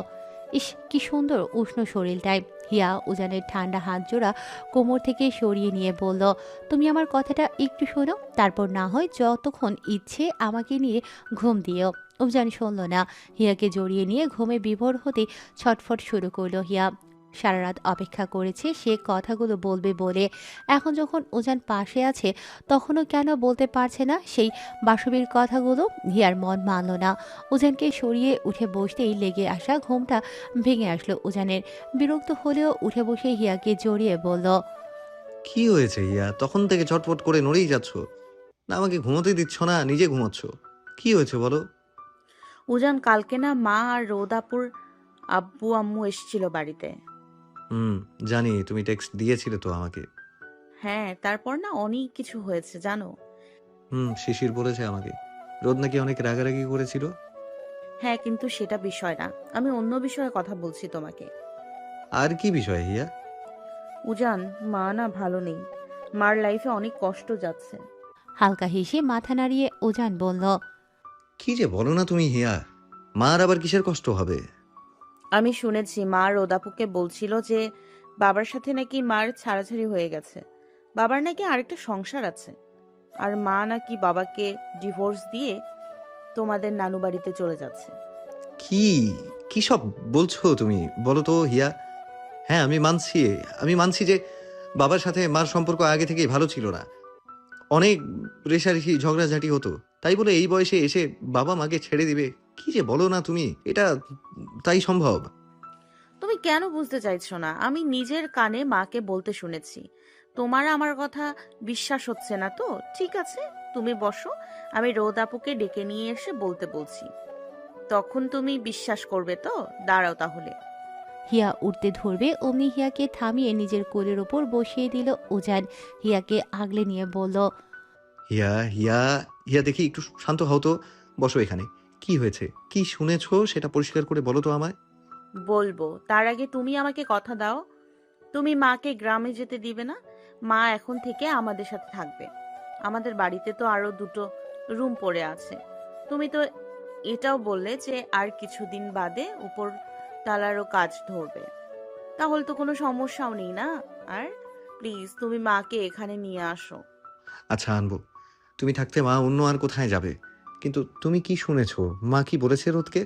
ইস কি সুন্দর উষ্ণ শরীরটায়। হিয়া উজানের ঠান্ডা হাত জোড়া কোমর থেকে সরিয়ে নিয়ে বলল, তুমি আমার কথাটা একটু শোনো, তারপর না হয় যতক্ষণ ইচ্ছে আমাকে নিয়ে ঘুম দিও। উজান শুনল না। হিয়াকে জড়িয়ে নিয়ে ঘুমে বিভোর হতে ছটফট শুরু করলো হিয়া। সারা রাত অপেক্ষা করেছে সে কথাগুলো বলবে বলে। এখন যখন উজান পাশে আছে, তখনও কেন বলতে পারছে না সেই বাসবির কথাগুলো। হিয়ার মন মানল না। উজানকে সরিয়ে উঠে বসতেই লেগে আসা ঘুমটা ভেঙে আসলো উজানের। বিরক্ত হলেও উঠে বসে হিয়াকে জড়িয়ে বলল, কি হয়েছে হিয়া? তখন থেকে ছটফট করে নড়েই যাচ্ছ। না আমাকে ঘুমোতে দিচ্ছ না, নিজে ঘুমোচ্ছ। কি হয়েছে বলো? উজান, কালকে না মা আর রোদাপুর আব্বু আম্মু এসেছিল বাড়িতে। হুম, জানি, তুমি টেক্সট দিয়েছিলে তো আমাকে। হ্যাঁ, তারপর না অনেক কিছু হয়েছে জানো। শিশির বলেছে আমাকে। রোদ নাকি অনেক রাগারাগি করেছিল। হ্যাঁ, কিন্তু সেটা বিষয় না, আমি অন্য বিষয়ে কথা বলছি তোমাকে। আর কি বিষয় হিয়া? উজান, মা না ভালো নেই, মার লাইফে অনেক কষ্ট যাচ্ছে। হালকা হেসে মাথা নাড়িয়ে উজান বলল, কি যে বলো না তুমি হিয়া। মার আবার কিসের কষ্ট হবে? আমি শুনেছি মা রোদাপুকে বলছিল যে বাবার সাথে নাকি মার ছাড়াছাড়ি হয়ে গেছে, বাবার নাকি আরেকটা সংসার আছে, আর মা নাকি বাবাকে ডিভোর্স দিয়ে তোমাদের নানু বাড়িতে চলে যাচ্ছে। কি কি সব বলছো তুমি, বলো তো হিয়া। হ্যাঁ, আমি মানছি যে বাবার সাথে মার সম্পর্ক আগে থেকেই ভালো ছিল না। অনেক রেষারেষি ঝগড়াঝাটি হতো, তাই বলে এই বয়সে এসে বাবা মাকে ছেড়ে দিবে? কি যে বলো না তুমি, এটা তাই সম্ভব? তুমি কেন বুঝতে চাইছো না? আমি নিজের কানে মাকে বলতে শুনেছি। তোমার আমার কথা বিশ্বাস হচ্ছে না তো? ঠিক আছে, তুমি বসো, আমি রোদ আপুকে ডেকে নিয়ে এসে বলতে বলছি, তখন তুমি বিশ্বাস করবে তো? দাঁড়াও তাহলে। হিয়া উঠতে ধরবে অমনি হিয়াকে থামিয়ে নিজের কোলের ওপর বসিয়ে দিল উজান। হিয়াকে আগলে নিয়ে বলল, হিয়া হিয়া হিয়া, দেখি একটু শান্ত হও তো। বসো এখানে। কি হয়েছে, কি শুনেছো সেটা পরিষ্কার করে বলো তো আমায়। বলবো, তার আগে তুমি আমাকে কথা দাও, তুমি মাকে গ্রামে যেতে দিবে না। মা এখন থেকে আমাদের সাথে থাকবে। আমাদের বাড়িতে তো আরো দুটো রুম পড়ে আছে। তুমি তো এটাও বললে যে আর কিছুদিন বাদে উপর তালারও কাজ ধরবে, তাহলে তো কোনো সমস্যাও নেই না। আর প্লিজ তুমি মাকে এখানে নিয়ে আসো। আচ্ছা, আনবো। তুমি থাকতে মা অন্য আর কোথায় যাবে? কিন্তু তুমি কি শুনেছো, মা কি বলেছে রোদকে?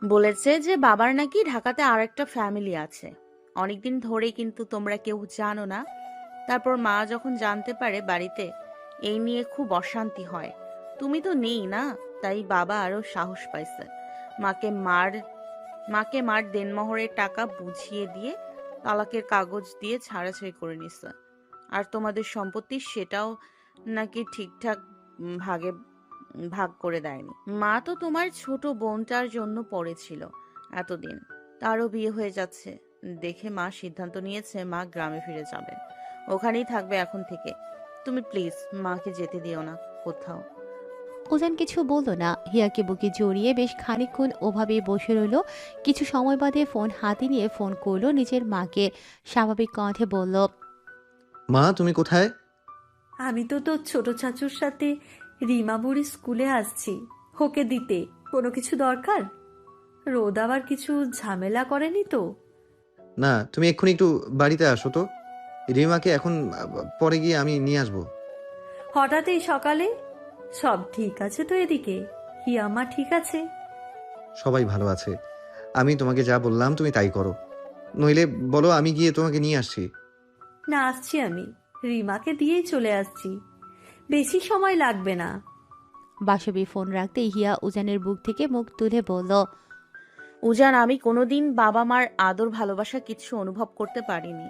বলেছে যে বাবার নাকি ঢাকাতে আর একটা ফ্যামিলি আছে অনেকদিন ধরেই, কিন্তু তোমরা কেউ জানো না। তারপর মা যখন জানতে পারে বাড়িতে, এই নিয়ে খুব অশান্তি হয়। তুমি তো নেই না, তাই বাবা আরো সাহস পাইছে। মাকে মার মাকে মার দেনমোহরের টাকা বুঝিয়ে দিয়ে তালাকের কাগজ দিয়ে ছাড়াছাড়ি করে নিছে। আর তোমাদের সম্পত্তি সেটাও নাকি ঠিকঠাক ভাগে ভাগ করে দেয়নি। মা তো তোমার ছোট বোনটার জন্য পড়েছিল এতদিন, তারও বিয়ে হয়ে যাচ্ছে দেখে মা সিদ্ধান্ত নিয়েছে মা গ্রামে ফিরে যাবে, ওখানেই থাকবে এখন থেকে। তুমি প্লিজ মাকে যেতে দিও না কোথাও। উজান কিছু বলল না। হিয়াকে বুকে জড়িয়ে বেশ খানিকক্ষণ ওভাবেই বসে রইল। কিছু সময় বাদে ফোন হাতে নিয়ে ফোন করলো নিজের মাকে। স্বাভাবিক কণ্ঠে বলল, মা তুমি কোথায়? আমি তো তোর ছোট চাচুর সাথে রিমা বুড়ি স্কুলে আসছি ওকে দিতে। কোনো কিছু দরকার? রোদ আবার কিছু ঝামেলা করেনি তো? না, তুমি এক্ষুনি একটু বাড়িতে আসো তো। রিমাকে এখন পরে গিয়ে আমি নিয়ে আসবো। হঠাৎ এই সকালে? সব ঠিক আছে তো এদিকে? হিয়ামা ঠিক আছে? সবাই ভালো আছে। আমি তোমাকে যা বললাম তুমি তাই করো, নইলে বলো আমি গিয়ে তোমাকে নিয়ে আসছি। না, আসছি আমি। রিমাকে দিয়েই চলে আসছি, বেশি সময় লাগবে না। বাসবি ফোন রাখতেই হিয়া উজানের বুক থেকে মুখ তুলে বলল, উজান, আমি কোনোদিন বাবা মার আদর ভালোবাসা কিছু অনুভব করতে পারিনি।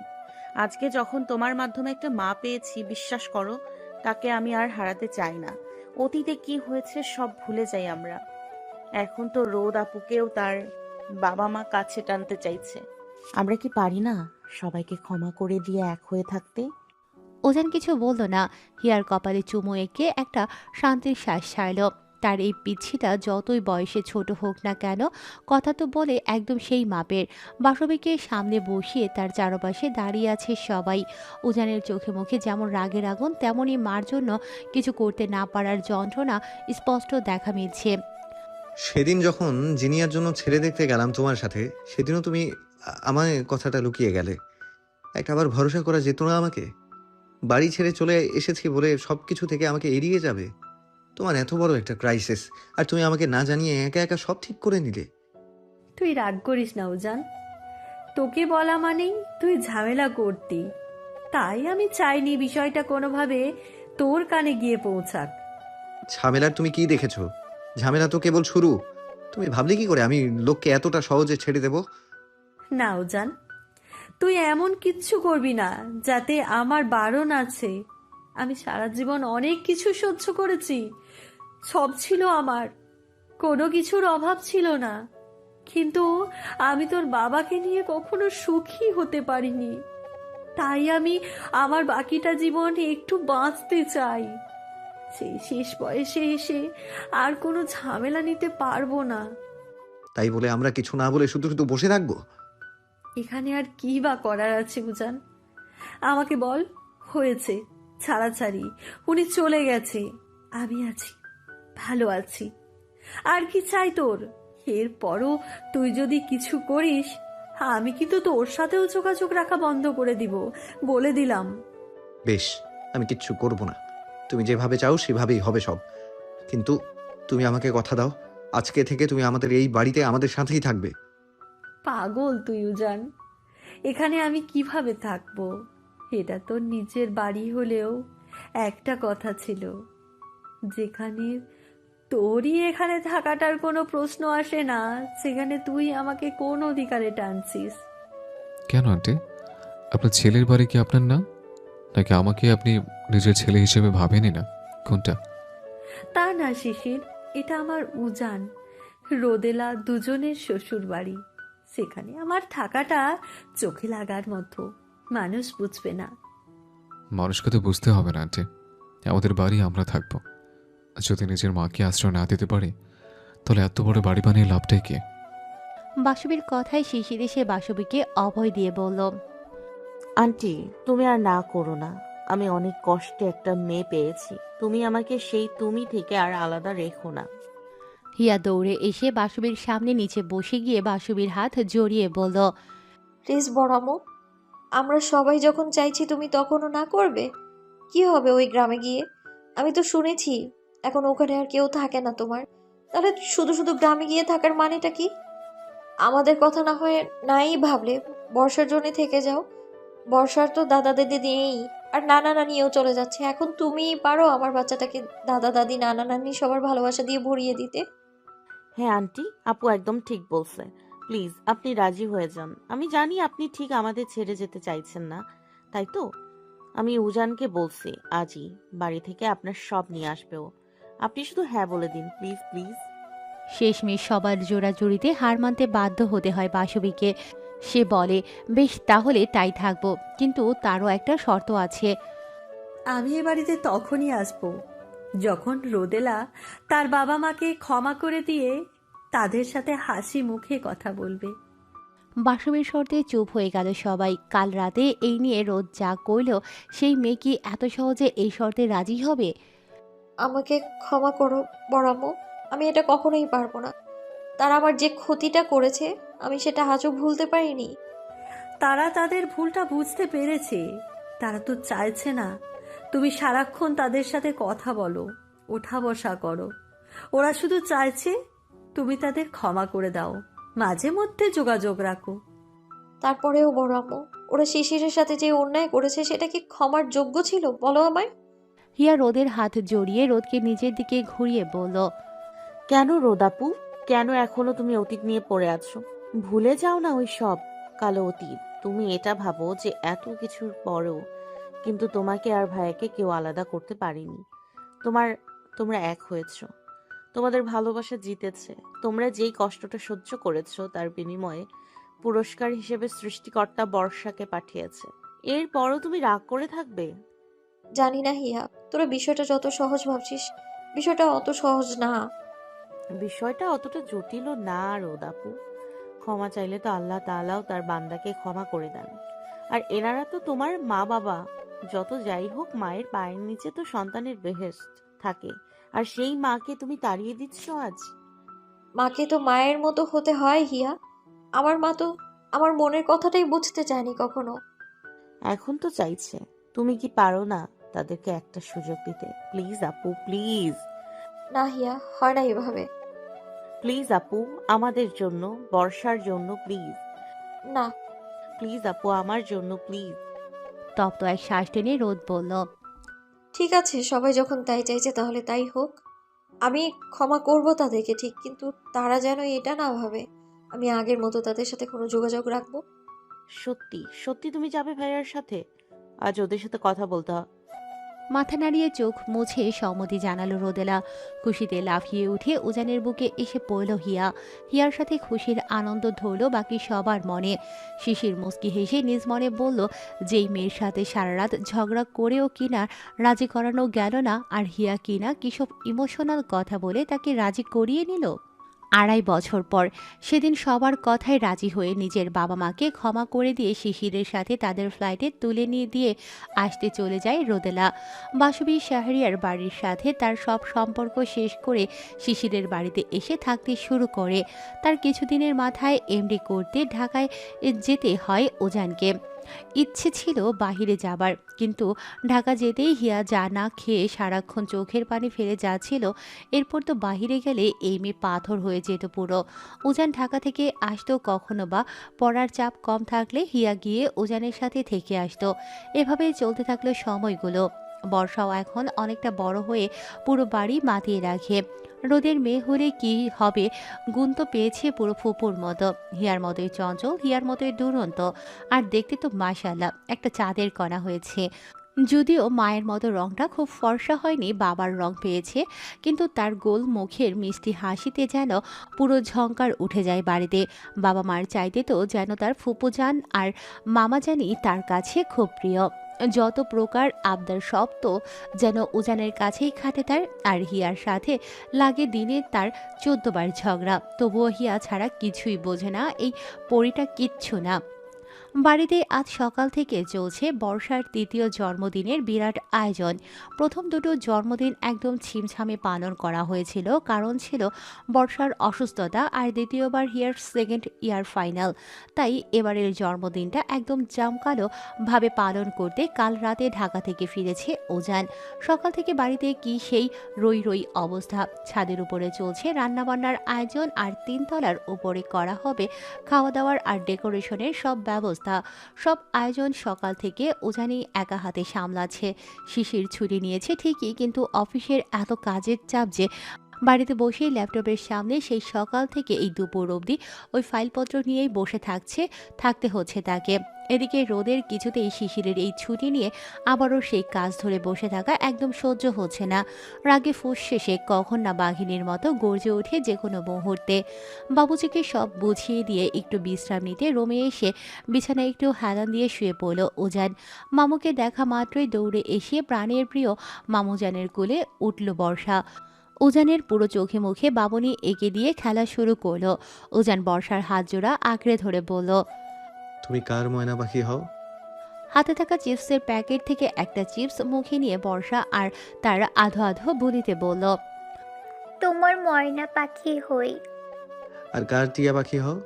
আজকে যখন তোমার মাধ্যমে একটা মা পেয়েছি, বিশ্বাস করো তাকে আমি আর হারাতে চাই না। অতীতে কি হয়েছে সব ভুলে যাই আমরা। এখন তো রোদ আপুকেও তার বাবা মা কাছে টানতে চাইছে। আমরা কি পারি না সবাইকে ক্ষমা করে দিয়ে এক হয়ে থাকতে? ওজান কিছু বলল না। হিয়ার কপালে চুমু এঁকে একটা শান্তির শ্বাস ছাড়ল। তার এই পিচ্ছিটা যতই বয়সে ছোট হোক না কেন, কথা তো বলে একদম সেই মাপের। বাসবিকে সামনে বসিয়ে তার চারপাশে দাঁড়িয়ে আছে সবাই। উজানের চোখে মুখে যেমন রাগের আগুন, তেমনই মার জন্য কিছু করতে না পারার যন্ত্রণা স্পষ্ট দেখা মিলছে। সেদিন যখন জিনিয়ার জন্য ছেলে দেখতে গেলাম তোমার সাথে, সেদিনও তুমি আমার কথাটা লুকিয়ে গেলে। একটা আবার ভরসা করা যেত না আমাকে? বাড়ি ছেড়ে চলে এসেছি বলে সব কিছু থেকে আমাকে এড়িয়ে যাবে? তোমার এত বড় একটা ক্রাইসিস, আর তুমি আমাকে না জানিয়ে একা একা সব ঠিক করে নিলে। তুই রাগ করিস না উজান, তোকে বলা মানেই তুই ঝামেলা করতি। তাই আমি চাইনি বিষয়টা কোনোভাবে তোর কানে গিয়ে পৌঁছাক। ঝামেলার তুমি কি দেখেছো? ঝামেলা তো কেবল শুরু। তুমি ভাবলে কি করে আমি লোককে এতটা সহজে ছেড়ে দেব? না উজান, তুই এমন কিচ্ছু করবি না যাতে আমার বারণ আছে। আমি সারা জীবন অনেক কিছু সহ্য করেছি, সব ছিল আমার, কোনো কিছুর অভাব ছিল না। কিন্তু আমি তোর বাবাকে নিয়ে কখনো সুখী হতে পারিনি। তাই আমি আমার বাকিটা জীবন একটু বাঁচতে চাই। সেই শেষ বয়সে এসে আর কোনো ঝামেলা নিতে পারবো না। তাই বলে আমরা কিছু না বলে শুধু শুধু বসে থাকবো? এখানে আর কি বা করার আছে উজান? আমাকে বল, হয়েছে ছাড়াছাড়ি, উনি চলে গেছে, আমি আছি, ভালো আছি। আর কি চাই তোর? এরপরও তুই যদি কিছু করিস, আমি কিন্তু তোর সাথেও যোগাযোগ রাখা বন্ধ করে দিব, বলে দিলাম। বেশ, আমি কিচ্ছু করব না। তুমি যেভাবে চাও সেভাবেই হবে সব। কিন্তু তুমি আমাকে কথা দাও, আজকে থেকে তুমি আমাদের এই বাড়িতে আমাদের সাথেই থাকবে। পাগল তুই উজান, এখানে আমি কিভাবে থাকবো? এটা তোর নিজের বাড়ি হলেও একটা কথা ছিল, যেখানে তোরই এখানে থাকাটার কোনো প্রশ্ন আসে না, সেখানে তুই আমাকে কোন অধিকারে টানছিস? কেন আন্টি? আপনার ছেলের বাড়ি কি আপনার না? নাকি আমাকে আপনি নিজের ছেলে হিসেবে ভাবেনি না? কোনটা? তা না শিশির, এটা আমার উজান, রোদেলা দুজনের শ্বশুর বাড়ি। সেখানে আমার থাকাটা চোখে লাগার মতো, মানুষ বুঝবে না। মানুষকে তো বুঝতে হবে না আন্টি, আমাদের বাড়ি আমরা থাকবো। যদি নিজের মাকে আশ্রয় না দিতে পারি, তাহলে এত বড় বাড়ি বানিয়ে লাভটাই কি? বাসবির কথায় শিশির এসে বাসবিকে অভয় দিয়ে বলল, আন্টি, তুমি আর না করো না। আমি অনেক কষ্টে একটা মেয়ে পেয়েছি। তুমি আমাকে সেই তুমি থেকে আর আলাদা রেখো না। হিয়া দৌড়ে এসে বাসবির সামনে নিচে বসে গিয়ে বাসবির হাত জড়িয়ে বলল, প্লিজ বড়ামো, আমরা সবাই যখন চাইছি তুমি তখনও না করবে? কি হবে ওই গ্রামে গিয়ে? আমি তো শুনেছি এখন ওখানে আর কেউ থাকে না তোমার। তাহলে শুধু শুধু গ্রামে গিয়ে থাকার মানেটা কি? আমাদের কথা না হয়ে নাই ভাবলে বর্ষার জন্য থেকে যাও। বর্ষার তো দাদা দাদি নেই, আর নানা নানিও চলে যাচ্ছে। এখন তুমিই পারো আমার বাচ্চাটাকে দাদা দাদি নানা নানি সবার ভালোবাসা দিয়ে ভরিয়ে দিতে। হ্যাঁ আন্টি, আপু একদম ঠিক বলছে। প্লিজ আপনি রাজি হয়ে যান। আমি জানি আপনি ঠিক আমাদের ছেড়ে যেতে চাইছেন না, তাই তো? আমি উজানকে বলছি আজই বাড়ি থেকে আপনার সব নিয়ে আসবে ও। আপনি শুধু হ্যাঁ বলে দিন, প্লিজ প্লিজ। শেষমেশ সবার জোড়াজুড়িতে হার মানতে বাধ্য হতে হয় বাসবিকে। সে বলে, বেশ তাহলে তাই থাকবো, কিন্তু তারও একটা শর্ত আছে। আমি এ বাড়িতে তখনই আসবো যখন রোদেলা তার বাবা মাকে ক্ষমা করে দিয়ে তাদের সাথে হাসি মুখে কথা বলবে। বাসবির শর্তে চুপ হয়ে গেল সবাই। কাল রাতে এই নিয়ে রোদ যা করল, সেই মেয়ে কি এত সহজে এই শর্তে রাজি হবে? আমাকে ক্ষমা করো বড়াম্মু, আমি এটা কখনোই পারবো না। তারা আমার যে ক্ষতিটা করেছে আমি সেটা আজও ভুলতে পারিনি। তারা তাদের ভুলটা বুঝতে পেরেছে। তারা তো চাইছে না তুমি সারাক্ষণ তাদের সাথে কথা বলো, ওঠা বসা করো। ওরা শুধু চাইছে তুমি তাদের ক্ষমা করে দাও, মাঝে মধ্যে যোগাযোগ রাখো। তারপরেও বড়াম্মু, ওরা শিশিরের সাথে যে অন্যায় করেছে সেটা কি ক্ষমার যোগ্য ছিল বলো আমায়? হিয়া রোদের হাত জড়িয়ে রোদকে নিজের দিকে ঘুরিয়ে বলল, কেন রোদ আপু? কেন এখনো তুমি অতীত নিয়ে পড়ে আছো? ভুলে যাও না ওই সব কালো অতীত। তুমি এটা ভাবো যে এত কিছুর পরেও কিন্তু তোমাকে আর ভাইয়াকে কেউ আলাদা করতে পারেনি। তোমার তোমরা এক হয়েছো, তোমাদের ভালোবাসা জিতেছে। তোমরা যেই কষ্টটা সহ্য করেছো তার বিনিময়ে পুরস্কার হিসেবে সৃষ্টিকর্তা বর্ষাকে পাঠিয়েছে। এরপরও তুমি রাগ করে থাকবে? জানি না হিয়া, তোরা বিষয়টা যত সহজ ভাবছিস, বিষয়টা অত সহজ না। বিষয়টা অতটা জটিলও না রোদ আপু। ক্ষমা চাইলে তো আল্লাহ তাআলাও তার বান্দাকে ক্ষমা করে দেন। আর এনারা তো তোমার মা বাবা। যত যাই হোক, মায়ের পায়ের নিচে তো সন্তানের বেহেশত থাকে। আর সেই মাকে তুমি তাড়িয়ে দিচ্ছ আজ। মাকে তো মায়ের মতো হতে হয় হিয়া। আমার মা তো আমার মনের কথাটাই বুঝতে চায়নি কখনো। এখন তো চাইছে। তুমি কি পারো না তাদেরকে একটা সুযোগ দিতে? প্লিজ আপু, প্লিজ। না হিয়া, হয় না এভাবে। প্লিজ আপু, আমাদের জন্য, বর্ষার জন্য, প্লিজ। না। প্লিজ আপু, আমার জন্য, প্লিজ। তপ্ত এক শ্বাস টেনে রোদ বলল, ঠিক আছে, সবাই যখন তাই চাইছে তাহলে তাই হোক। আমি ক্ষমা করব তাদেরকে ঠিক, কিন্তু তারা যেন এটা না ভাবে আমি আগের মতো তাদের সাথে কোনো যোগাযোগ রাখবো। সত্যি সত্যি তুমি যাবে ভাইয়ার সাথে? আজ ওদের সাথে কথা বলতে মাথা নাড়িয়ে চোখ মুছে সম্মতি জানালো রোদেলা। খুশিতে লাফিয়ে উঠে উজানের বুকে এসে পড়ল হিয়া। হিয়ার সাথে খুশির আনন্দ ধরল বাকি সবার মনে। শিশির মুচকি হেসে নিজ মনে বলল, যেই মেয়ের সাথে সারা রাত ঝগড়া করেও কিনা রাজি করানো গেল না, আর হিয়া কিনা কিসব ইমোশনাল কথা বলে তাকে রাজি করিয়ে নিল। ২.৫ বছর পর সেদিন সবার কথায় রাজি হয়ে নিজের বাবা মাকে ক্ষমা করে দিয়ে শিশিরের সাথে তাদের ফ্লাইটে তুলে নিয়ে দিয়ে আসতে চলে যায় রোদেলা। বাসবী শাহরিয়ার বাড়ির সাথে তার সব সম্পর্ক শেষ করে শিশিরের বাড়িতে এসে থাকতে শুরু করে। তার কিছুদিনের মাথায় এমডি করতে ঢাকায় যেতে হয় ওজানকে। ইচ্ছে ছিল বাহিরে যাবার, কিন্তু ঢাকা যেতেই হিয়া যা না খেয়ে সারাক্ষণ চোখের পানি ফেলে যাচ্ছিল। এরপর তো বাহিরে গেলে এই মেয়ে পাথর হয়ে যেত পুরো। উজান ঢাকা থেকে আসতো কখনো বা পড়ার চাপ কম থাকলে হিয়া গিয়ে উজানের সাথে থেকে আসতো। এভাবেই চলতে থাকলো সময়গুলো। বর্ষাও এখন অনেকটা বড় হয়ে পুরো বাড়ি মাতিয়ে রাখে। রোদের মেয়ে হলে কি হবে, গুণ তো পেয়েছে পুরো ফুপুর মতো। হিয়ার মতোই চঞ্চল, হিয়ার মতোই দুরন্ত, আর দেখতে তো মাশাআল্লাহ একটা চাঁদের কণা হয়েছে। যদিও মায়ের মতো রংটা খুব ফর্সা হয়নি, বাবার রং পেয়েছে, কিন্তু তার গোল মুখের মিষ্টি হাসিতে যেন পুরো ঝংকার উঠে যায় বাড়িতে। বাবা মার চাইতে তো যেন তার ফুপু জান আর মামা জানি তার কাছে খুব প্রিয়। যত প্রকার আবদার সব তো যেন উজানের কাছেই খাটে তার। আর হিয়ার সাথে লাগে দিনে তার ১৪ বার ঝগড়া, তবুও হিয়া ছাড়া কিছুই বোঝে না এই পরিটা, কিচ্ছু না। বাড়িতে আজ সকাল থেকে চলছে বর্ষার ৩য় জন্মদিনের বিরাট আয়োজন। প্রথম দুটো জন্মদিন একদম ছিমছামে পালন করা হয়েছিল, কারণ ছিল বর্ষার অসুস্থতা, আর দ্বিতীয়বার হিয়ার সেকেন্ড ইয়ার ফাইনাল। তাই এবারের জন্মদিনটা একদম জমকালো ভাবে পালন করতে কাল রাতে ঢাকা থেকে ফিরেছে ওজান। সকাল থেকে বাড়িতে কি সেই রই রই অবস্থা। ছাদের উপরে চলছে রান্নাবান্নার আয়োজন, আর ৩ তলার উপরে করা হবে খাওয়া দাওয়ার আর ডেকোরেশনের সব ব্যবস্থা। সব আয়োজন সকাল থেকে ওজানি একা হাতে সামলাচ্ছে। শিশির ছুটি নিয়েছে ঠিকই, কিন্তু অফিসের এত কাজের চাপ যে বাড়িতে বসেই ল্যাপটপের সামনে সেই সকাল থেকে এই দুপুর অবধি ওই ফাইলপত্র নিয়েই বসে থাকতে হচ্ছে তাকে। এদিকে রোদের কিছুতেই শিশিরের এই ছুটি নিয়ে আবারও সেই কাজ ধরে বসে থাকা একদম সহ্য হচ্ছে না। রাগে ফুঁসছে সে, কখন না বাঘিনীর মতো গর্জে ওঠে যে কোনো মুহূর্তে। বাবুজিকে সব বুঝিয়ে দিয়ে একটু বিশ্রাম নিতে রুমে এসে বিছানায় একটু হেলান দিয়ে শুয়ে পড়ল উজান। মামুকে দেখা মাত্রই দৌড়ে এসে প্রাণের প্রিয় মামুজানের কোলে উঠল বর্ষা। উজানের পুরো চোখে মুখে বাবুনি এঁকে দিয়ে খেলা শুরু করলো। উজান বর্ষার হাত জোড়া আঁকড়ে ধরে বলল, তুমি কার ময়না পাখি হও? হাতে থাকা চিপসের প্যাকেট থেকে একটা চিপস মুখে নিয়ে বর্ষা আর তার আধো আধো বলিতে বলল, তোমার ময়না পাখি হই। আর কার টিয়া পাখি হও?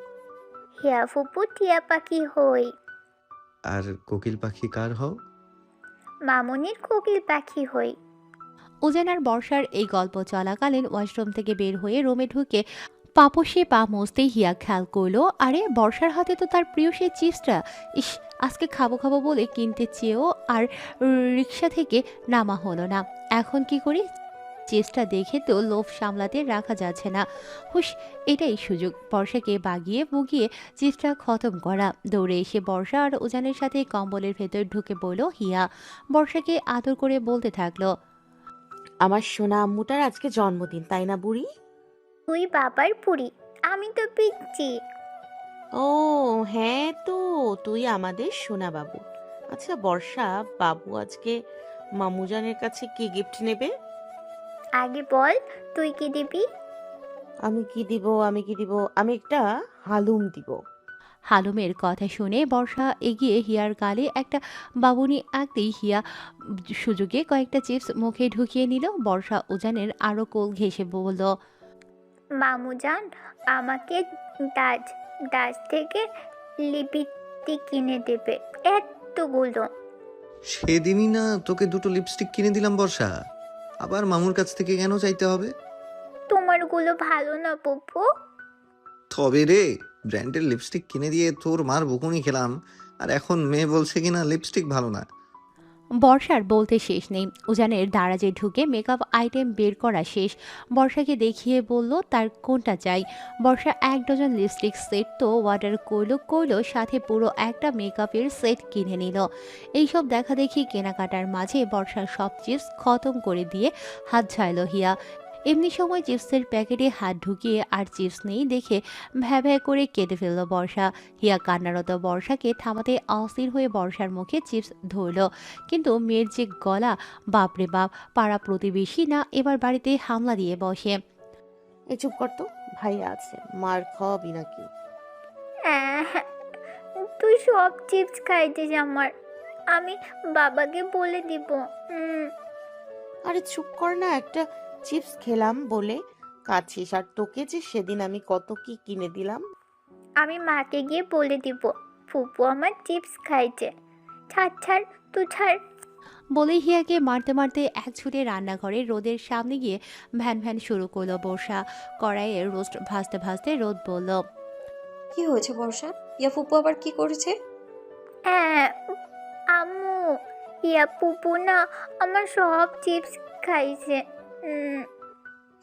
হিয়া ফুপু টিয়া পাখি হই। আর কোকিল পাখি কার হও? মামুনির কোকিল পাখি হই। উজান আর বর্ষার এই গল্প চলাকালীন ওয়াশরুম থেকে বের হয়ে রুমে ঢুকে পাপসে পা মুছতেই হিয়া খেয়াল করলো, আরে বর্ষার হাতে তো তার প্রিয় সেই চিপসটা। ইস, আজকে খাবো খাবো বলে কিনতে চেয়েও আর রিক্সা থেকে নামা হলো না। এখন কি করি? চিপসটা দেখে তো লোভ সামলাতে রাখা যাচ্ছে না। হুশ, এটাই সুযোগ বর্ষাকে বাগিয়ে বুগিয়ে চিপসটা খতম করা। দৌড়ে এসে বর্ষা আর উজানের সাথে কম্বলের ভেতর ঢুকে পড়ল হিয়া। বর্ষাকে আদর করে বলতে থাকলো, আমার সোনা আম্মুটার আজকে জন্মদিন, তাই না বুড়ি? তুই বাবার পুরি, আমি তো পিচ্ছি। ও হ্যাঁ, তো তুই আমাদের সোনা বাবু। আচ্ছা বর্ষা, বাবু আজকে মামুজানের কাছে কি গিফট নেবে? আগে বল, তুই কি দিবি? আমি একটা হালুম দিব। হালুমের কথা শুনে বর্ষা এগিয়ে হিয়ার গালে একটা বাবুনি আঁকতেই হিয়া সুযোগে কয়েকটা চিপস মুখে ঢুকিয়ে নিল। বর্ষা উজানের আরো কোল ঘেঁষে বলল, মামুজান, আমাকে ডাচ ডাচ থেকে লিপস্টিক কিনে দেবে এতগুলো। সেদিনই না তোকে দুটো লিপস্টিক কিনে দিলাম বর্ষা, আবার মামুর কাছ থেকে কেন চাইতে হবে? তোমারগুলো ভালো না পপু? তবে রে, ব্র্যান্ডের লিপস্টিক কিনে দিয়ে তোর মার বকুনি খেলাম, আর এখন মেয়ে বলছে কিনা লিপস্টিক ভালো না। বর্ষার বলতে শেষ নেই। উজানের দারাজে ঢুকে মেকআপ আইটেম বের করা শেষ। বর্ষাকে দেখিয়ে বলল তার কোনটা চাই। বর্ষা 1 ডজন লিপস্টিক সেট তো অর্ডার করলো, সাথে পুরো একটা মেকআপের সেট কিনে নিল। এইসব দেখা দেখি কেনাকাটার মাঝে বর্ষার সব চিপস খতম করে দিয়ে হাত ছাড়ল হিয়া। এমনি সময় চিপসের প্যাকেটে হাত ঢুকিয়ে আর চিপস নেই দেখে ভ্যা করে কেঁদে ফেলল বর্ষা। হিয়া কান্নারত বর্ষাকে থামাতে অস্থির হয়ে বর্ষার মুখে চিপস ধরল, কিন্তু মেয়ের যে গলা, বাপরে বাপ, পাড়া প্রতিবেশী না এবার বাড়িতে হামলা দিয়ে বসে। এই চুপ কর তো, ভাইয়া আছে, মার খাওয়াবি নাকি? আহ, তুই সব চিপস খাইছিস আমার, আমি বাবাকে বলে দিব। আরে চুপ কর না, একটা চিপস খেলাম বলে কাছিস, আর তোকে যে সেদিন আমি কত কি কিনে দিলাম। আমি মাকে গিয়ে বলে দিব ফুপু আমার চিপস খাইছে। ছাড় ছাড়, তুই ছাড়। বলে হিয়াকে মারতে মারতে এক ছুটে রান্নাঘরে রোদের সামনে গিয়ে ভ্যান ভ্যান শুরু করলো বর্ষা। কড়াইয়ে রোস্ট ভাজতে ভাজতে রোদ বলল, কি হয়েছে বর্ষা? ইয়া ফুপু আবার কি করেছে? হ্যাঁ আম্মু, ইয়া ফুপু না আমার সব চিপস খাইছে।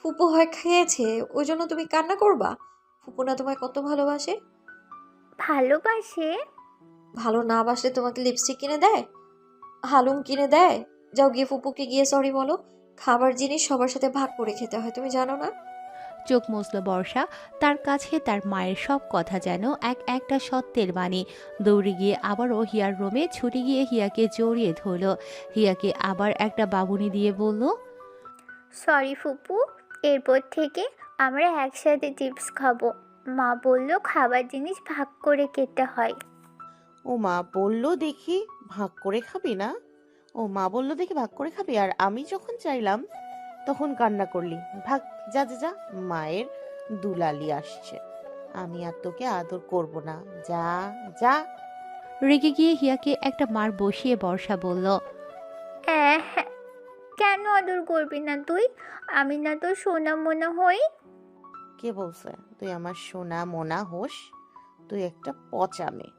ফুপু হয় খেয়েছে ওই জন্য তুমি কান্না করবা? ফুপু না তোমায় কত ভালোবাসে। ভালোবাসে? ভালো না বাসলে তোমাকে লিপস্টিক কিনে দেয়, হালুম কিনে দেয়? যাও গিয়ে ফুপুকে গিয়ে সরি বলো। খাবার জিনিস সবার সাথে ভাগ করে খেতে হয়, তুমি জানো না? চোখ মুছল বর্ষা। তার কাছে তার মায়ের সব কথা যেন একটা সত্যের বাণী। দৌড়ে গিয়ে আবারও হিয়ার রুমে ছুটে গিয়ে হিয়াকে জড়িয়ে ধরল। হিয়াকে আবার একটা বাবুনি দিয়ে বলল, সরি ফুপু, এরপর থেকে আমরা একসাথে চিপস খাবো। মা বলল খাবার জিনিস ভাগ করে খেতে হয়। ও মা বললো দেখি ভাগ করে খাবি না? ও মা বললো দেখি ভাগ করে খাবি, আর আমি যখন চাইলাম তখন কান্না করলি। ভাগ, যা যা যা, মায়ের দুলালি আসছে, আমি আর তোকে আদর করব না, যা যা। রেগে গিয়ে হিয়াকে একটা মার বসিয়ে বর্ষা বলল, হ্যাঁ, কেন আদর করবি না তুই? আমি না তো সোনা মনে হই? কে বলছে তুই আমার সোনা মোনা হোস? তুই একটা পচা মেয়ে।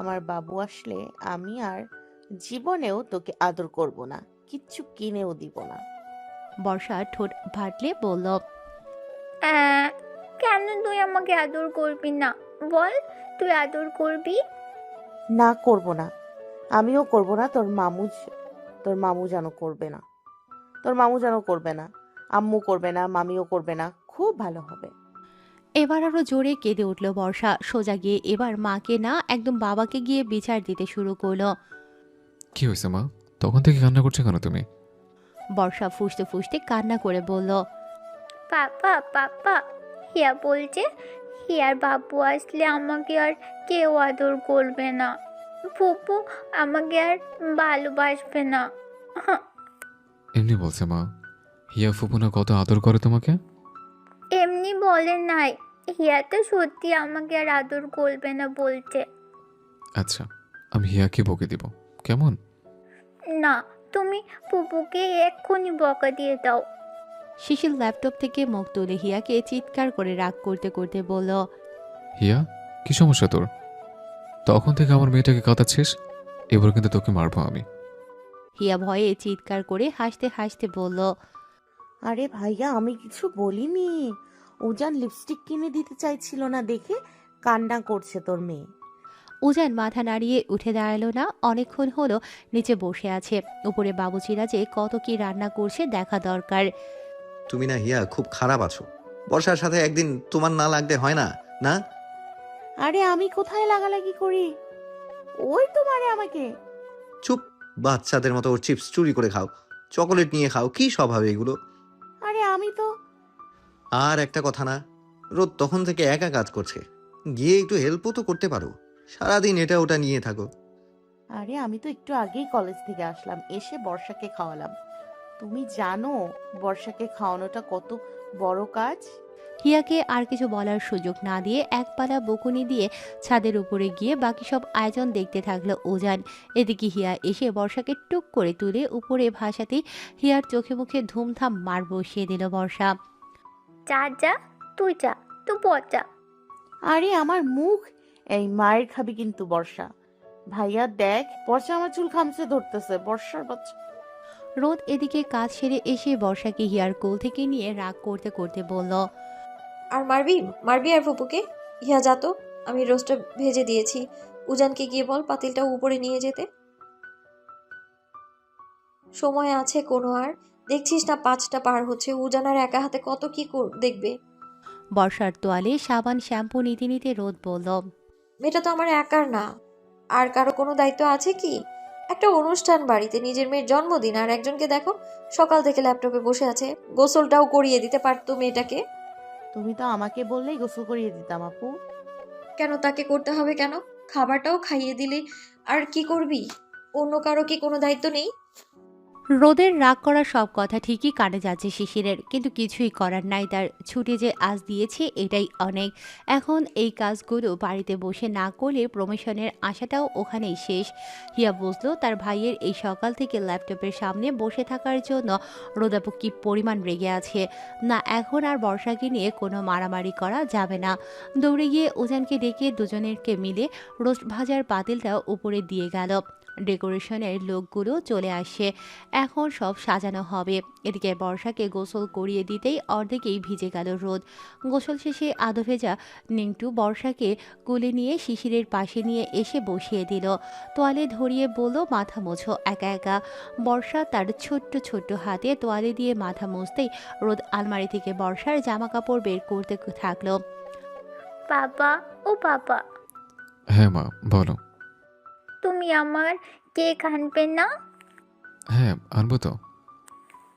আমার বাবু আসলে আমি আর জীবনেও তোকে আদর করব না, কিচ্ছু কিনেও দিব না। বর্ষা ঠোঁট ভাটলে বলল, কেন তুই আমাকে আদর করবি না? বল, তুই আদর করবি? না করব না, আমিও করব না, তোর মামু যেন করবে না, তোর মামু যেন করবে না, আম্মু করবে না, মামিও করবে না, খুব ভালো হবে। এবার আরো জোরে কেঁদে উঠল বর্ষা। সোজা গিয়ে এবার মাকে না একদম বাবাকে গিয়ে বিচার দিতে শুরু করলো। কি হয়েছে মা, তখন থেকে কান্না করছো কেন তুমি? বর্ষা ফুঁসতে ফুঁসতে কান্না করে বলল, পাপা পাপা, হিয়া বলছে হিয়ার বাবু আসলে আমাকে আর কেউ আদর করবে না, ফুপু আমাকে আর ভালোবাসবে না। এমনি বলছে মা, হিয়া ফুপুনা কত আদর করে তোমাকে। এমনি বলে নাই, হিয়া তো সত্যি আমাকে আর আদর করবে না বলছে। আচ্ছা, আমি হিয়াকে বকে দিব, কেমন? না, তুমি ফুপুকে এক্ষুনি বকা দিয়ে দাও। শিশির ল্যাপটপ থেকে মুখ তুলে হিয়াকে চিৎকার করে রাগ করতে করতে বলল, হিয়া, কি সমস্যা তোর? তখন থেকে আমার মেয়েটাকে কাঁদাচ্ছিস, এবার কিন্তু তোকে মারবো আমি। হিয়া ভয়ে চিৎকার করে হাসতে হাসতে বলল, আরে ভাইয়া, আমি কিছু বলিনি। উজান লিপস্টিক কিনে দিতে চাইছিল না দেখে কান্না করছে তোর মেয়ে। উজান মাথা নাড়িয়ে উঠে দাঁড়ালো না। অনেকক্ষণ হলো নিচে বসে আছে। উপরে বাবুচিরা যে কত কি রান্না করছে দেখা দরকার। তুমি না হিয়া খুব খারাপ আছো। বর্ষার সাথে একদিন তোমার না লাগতে হয় না? না, আরে আমি কোথায় লাগালাগি করি? ওই তো মারে আমাকে। চুপ। বাচ্চাদের মতো ওর চিপস চুরি করে খাও, চকোলেট নিয়ে খাও, কি স্বভাব এগুলো? আরে আমি তো। আর একটা কথা না, রোদ তখন থেকে একা কাজ করছে, গিয়ে একটু হেল্পও তো করতে পারো। সারাদিন এটা ওটা নিয়ে থাকো। আরে আমি তো একটু আগেই কলেজ থেকে আসলাম, এসে বর্ষাকে খাওয়ালাম। তুমি জানো বর্ষাকে খাওয়ানোটা কত বড় কাজ? হিয়াকে আর কিছু বলার সুযোগ না দিয়ে একপালা বকুনি দিয়ে ছাদের উপরে গিয়ে বাকি সব আয়োজন দেখতে থাকলো উজান। এদিকে হিয়া এসে বর্ষাকে টুক করে তুলে উপরে ভাসাতেই হিয়ার চোখে মুখে ধুমধাম মার বসিয়ে দিল বর্ষা। যা যা, তুই যা, তুই পচা। আরে আমার মুখ। এই মায়ের খাবি কিন্তু বর্ষা। ভাইয়া দেখ, বর্ষা আমার চুল খামচে ধরতেছে। বর্ষার বাচ্চা। রোদ এদিকে কাজ সেরে এসে বর্ষাকে হিয়ার কোল থেকে নিয়ে রাগ করতে করতে বলল, আর মারবি মারবি আর ফুপুকে? ইহা যা তো, আমি রোস্টটা ভেজে দিয়েছি। উজানকে গিয়ে বল পাতিলটা উপরে নিয়ে যেতে। সময় আছে কোনো আর? দেখছিস না 5টা পার হচ্ছে, উজান আর একা হাতে কত কি দেখবে। বর্ষার তোয়ালে সাবান শ্যাম্পু নিতে নিতে রোদ বলল, মেয়েটা তো আমার একার না, আর কারো কোনো দায়িত্ব আছে কি? একটা অনুষ্ঠান বাড়িতে, নিজের মেয়ের জন্মদিন, আর একজনকে দেখো সকাল থেকে ল্যাপটপে বসে আছে। গোসলটাও করিয়ে দিতে পারতো মেয়েটাকে। তুমি তো আমাকে বললেই গোসল করিয়ে দিতাম আপু। কেন তাকে করতে হবে কেন? খাবারটাও খাইয়ে দিলে আর কি করবি? অন্য কারো কি কোনো দায়িত্ব নেই? রোদের রাগ করা সব কথা ঠিকই কানে যাচ্ছে শিশিরের, কিন্তু কিছুই করার নাই। তার ছুটি যে আজ দিয়েছে এটাই অনেক। এখন এই কাজগুলো বাড়িতে বসে না করলে প্রমোশনের আশাটাও ওখানেই শেষ। হিয়া বুঝলো তার ভাইয়ের এই সকাল থেকে ল্যাপটপের সামনে বসে থাকার জন্য রোদাপু কি পরিমাণ রেগে আছে। না, এখন আর বর্ষাকে নিয়ে কোনো মারামারি করা যাবে না। দৌড়ে গিয়ে উজানকে ডেকে দুজনেরকে মিলে রোস্ট ভাজার পাতিলটাও উপরে দিয়ে গেল। ডেকোরেশনের লোকগুলো চলে আসে, এখন সব সাজানো হবে। এদিকে বর্ষাকে গোসল করিয়ে দিতেই অর্ধেকেই ভিজে গেল রোদ। গোসল শেষে আধো ভেজা নিংটু বর্ষাকে কোলে নিয়ে শিশিরের পাশে নিয়ে এসে বসিয়ে দিল। তোয়ালে ধরিয়ে বলল, মাথা মোছো একা একা। বর্ষা তার ছোট্ট ছোট্ট হাতে তোয়ালে দিয়ে মাথা মুছতেই রোদ আলমারি থেকে বর্ষার জামা কাপড় বের করতে থাকলো। বাবা, ও বাবা, হ্যাঁ মা, বলো। তুমি আমার কেক আনবে না? হ্যাঁ, আনবো তো।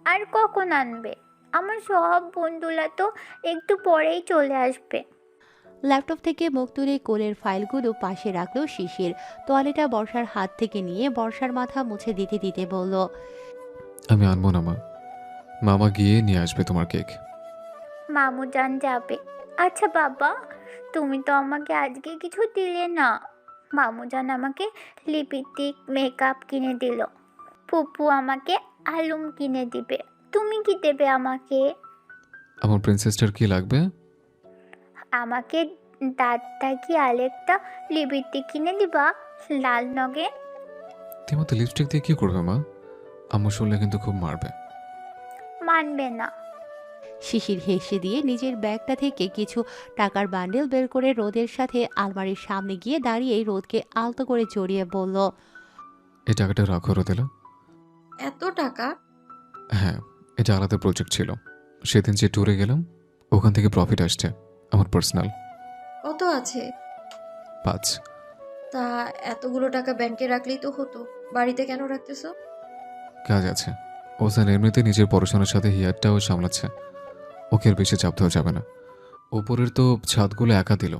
আর কখন আনবে? আমার সব বন্ধুরা তো একটু পরেই চলে আসবে। ল্যাপটপ থেকে মুখ তুলে কোলের ফাইলগুলো পাশে রাখলো শিশির। তোয়ালেটা বর্ষার হাত থেকে নিয়ে বর্ষার মাথা মুছে দিতে দিতে বলল, আমি আনবো না মা, মামা গিয়ে নিয়ে আসবে তোমার কেক। মামু জান যাবে। আচ্ছা বাবা, তুমি তো আমাকে আজকে কিছু দিলে না। মামু জান আমাকে লিপস্টিক, মেকআপ কিনে দিল। ফুপু আমাকে আলুম কিনে দিবে। তুমি কি দেবে আমাকে? আমার প্রিন্সেসটার কি লাগবে? আমাকে দাঁতটা কি আরেকটা লিপস্টিক কিনে দিবা, লাল নগে? তুমি তো লিপস্টিক দিয়ে কি করবে মা? আম্মু শুনলে কিন্তু খুব মারবে। মানবে না। শিশির হেসে দিয়ে নিজের ব্যাগটা থেকে কিছু টাকার বান্ডেল বের করে রোদের সাথে আলমারির সামনে গিয়ে দাঁড়িয়ে রোদকে আলতো করে জড়িয়ে বলল, এই টাকাটা রাখো রোদেলা। এত টাকা? হ্যাঁ, এটা আলাদা প্রজেক্ট ছিল। সেদিন যে ট্যুরে গেলাম ওখান থেকে প্রফিট আসছে, আমার পার্সোনাল। কত আছে? 5। তা এতগুলো টাকা ব্যাংকে রাখলেই তো হতো, বাড়িতে কেন রাখতেছো? কাজ আছে। ওসান এমনিতে নিজের পড়াশোনার সাথে হিয়ারটাও সামলাচ্ছে, ওকে আর বেশি চাপ দেওয়া যাবে না। ওপরের তো ছাদগুলো একা দিল,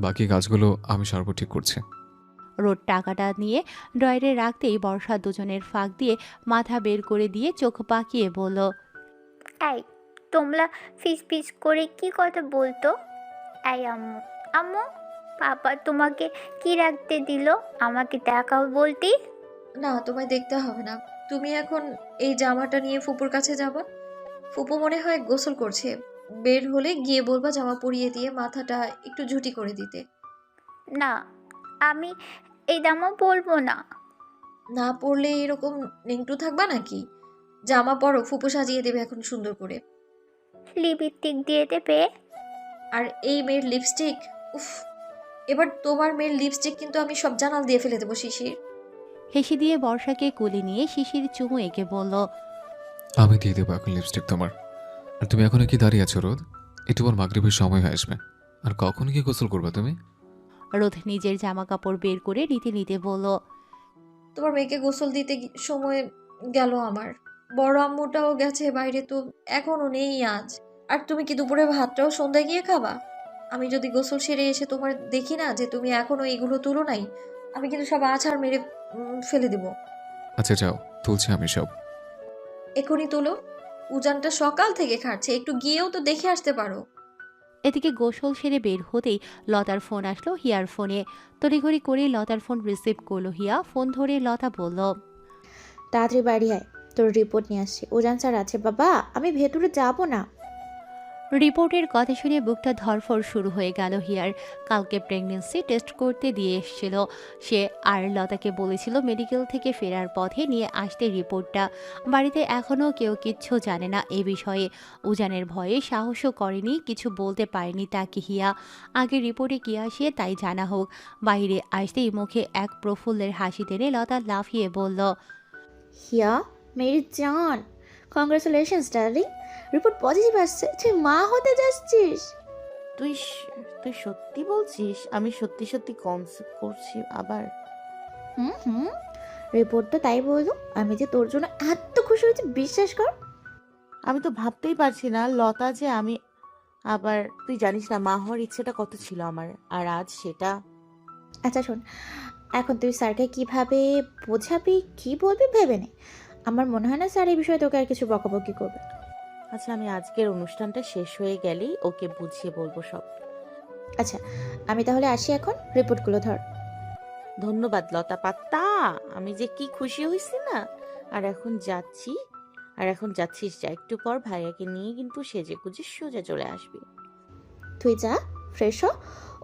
বাকি কাজগুলো আমি সারব ঠিক করছি। রোদ টাকাটা নিয়ে ড্রয়ারে রাখতেই বর্ষা দুজনের ফাঁক দিয়ে মাথা বের করে দিয়ে চোখ পাকিয়ে বলল, এই, তোমরা ফিস ফিস করে কি কথা বলতো? এই আম্মু, আম্মু, পাপা তোমাকে কি রাখতে দিল? আমাকে দেখাও বলতি। না, তোমায় দেখতে হবে না। তুমি এখন এই জামাটা নিয়ে ফুপুর কাছে যাবা। ফুপু মনে হয় গোসল করছে, বের হলে গিয়ে বলবা জামা পরিয়ে দিয়ে মাথাটা একটু ঝুটি করে দিতে। না, আমি এই জামা পরবো না। না পরলে এরকম নেংটু থাকবা নাকি? জামা পরো, ফুপু সাজিয়ে দেবে এখন সুন্দর করে। লিপস্টিক দিয়ে দেবে? আর এই মেয়ের লিপস্টিক, উফ, এবার তোমার মেয়ের লিপস্টিক কিন্তু আমি সব জানাল দিয়ে ফেলে দেবো শিশির। হেসে দিয়ে বর্ষাকে কোলে নিয়ে শিশির চুমু এঁকে বলল, আমি দিয়ে দেবো এখন লিপস্টিক তোমার। আর তুমি এখনো কি দাঁড়িয়ে আছো রোদ? একটু পর মাগরিবের সময় হয়ে আসবে। আর কখন কি গোসল করবে তুমি? রোদ নিজের জামা কাপড় বের করে নিতে নিতে বলল, তোমার মেয়েকে গোসল দিতে সময় গেল আমার। বড় আম্মুটাও গেছে বাইরে, তো এখনো নেই আজ। আর তুমি কি দুপুরে ভাতটাও সন্ধ্যায় গিয়ে খাবা? আমি যদি গোসল সেরে এসে তোমার দেখি না যে তুমি এখনো এইগুলো তুলো নাই, আমি কিন্তু সব আছাড় মেরে ফেলে দিব। আচ্ছা যাও, তুলছি আমি সব। এখনই তুলো। উজানটা সকাল থেকে খাচ্ছে, একটু গিয়েও তো দেখে আসতে পারো। এদিকে গোসল সেরে বের হতেই লতার ফোন আসলো হিয়ার ফোনে। তড়িঘড়ি করে লতার ফোন রিসিভ করলো হিয়া। ফোন ধরে লতা বলল, তাড়াতাড়ি বাড়ি আয়, তোর রিপোর্ট নিয়ে আসছি। ওজান স্যার আছে বাবা, আমি ভেতরে যাব না। রিপোর্টের কথা শুনে বুকটা ধরফর শুরু হয়ে গেল হিয়ার। কালকে প্রেগনেন্সি টেস্ট করতে দিয়ে এসেছিল সে, আর লতাকে বলেছিল মেডিকেল থেকে ফেরার পথে নিয়ে আসতে রিপোর্টটা। বাড়িতে এখনও কেউ কিচ্ছু জানে না এ বিষয়ে। উজানের ভয়ে সাহসও করেনি, কিছু বলতে পারেনি তাকে হিয়া। আগে রিপোর্টে কী আসে তাই জানা হোক। বাইরে আসতেই মুখে এক প্রফুল্লের হাসি টেনে লতা লাফিয়ে বলল, হিয়া মেরি জান, কংগ্রেচুলেশনস ডার্লিং, রিপোর্ট পজিটিভ আসছে, তুই মা হতে যাচ্ছিস। তুই তুই সত্যি বলছিস? আমি সত্যি সত্যি কনসেপ্ট করছি আবার। হুম, রিপোর্ট তো তাই বললো। আমি যে তোর জন্য এত খুশি হয়েছি বিশ্বাস কর। আমি তো ভাবতেই পারছি না লতা যে আমি আবার, তুই জানিস না মা হওয়ার ইচ্ছেটা কত ছিল আমার, আর আজ সেটা। আচ্ছা শোন, এখন তুই স্যারকে কিভাবে বোঝাবি, কি বলবি ভেবে নে। আমার মনে হয় না স্যার এই বিষয়ে তোকে আর কিছু বকাবকি করবে। আচ্ছা, আমি আজকের অনুষ্ঠানটা শেষ হয়ে গেলেই ওকে বুঝিয়ে বলবো সব। আচ্ছা আমি তাহলে আসি এখন, রিপোর্টগুলো ধর। ধন্যবাদ লতা পাত্তা, আমি যে কি খুশি হয়েছি না। আর এখন যাচ্ছিস যা, একটু পর ভাইয়াকে নিয়ে কিন্তু সেজে গুজে সোজা চলে আসবি। তুই যা, ফ্রেশ হ,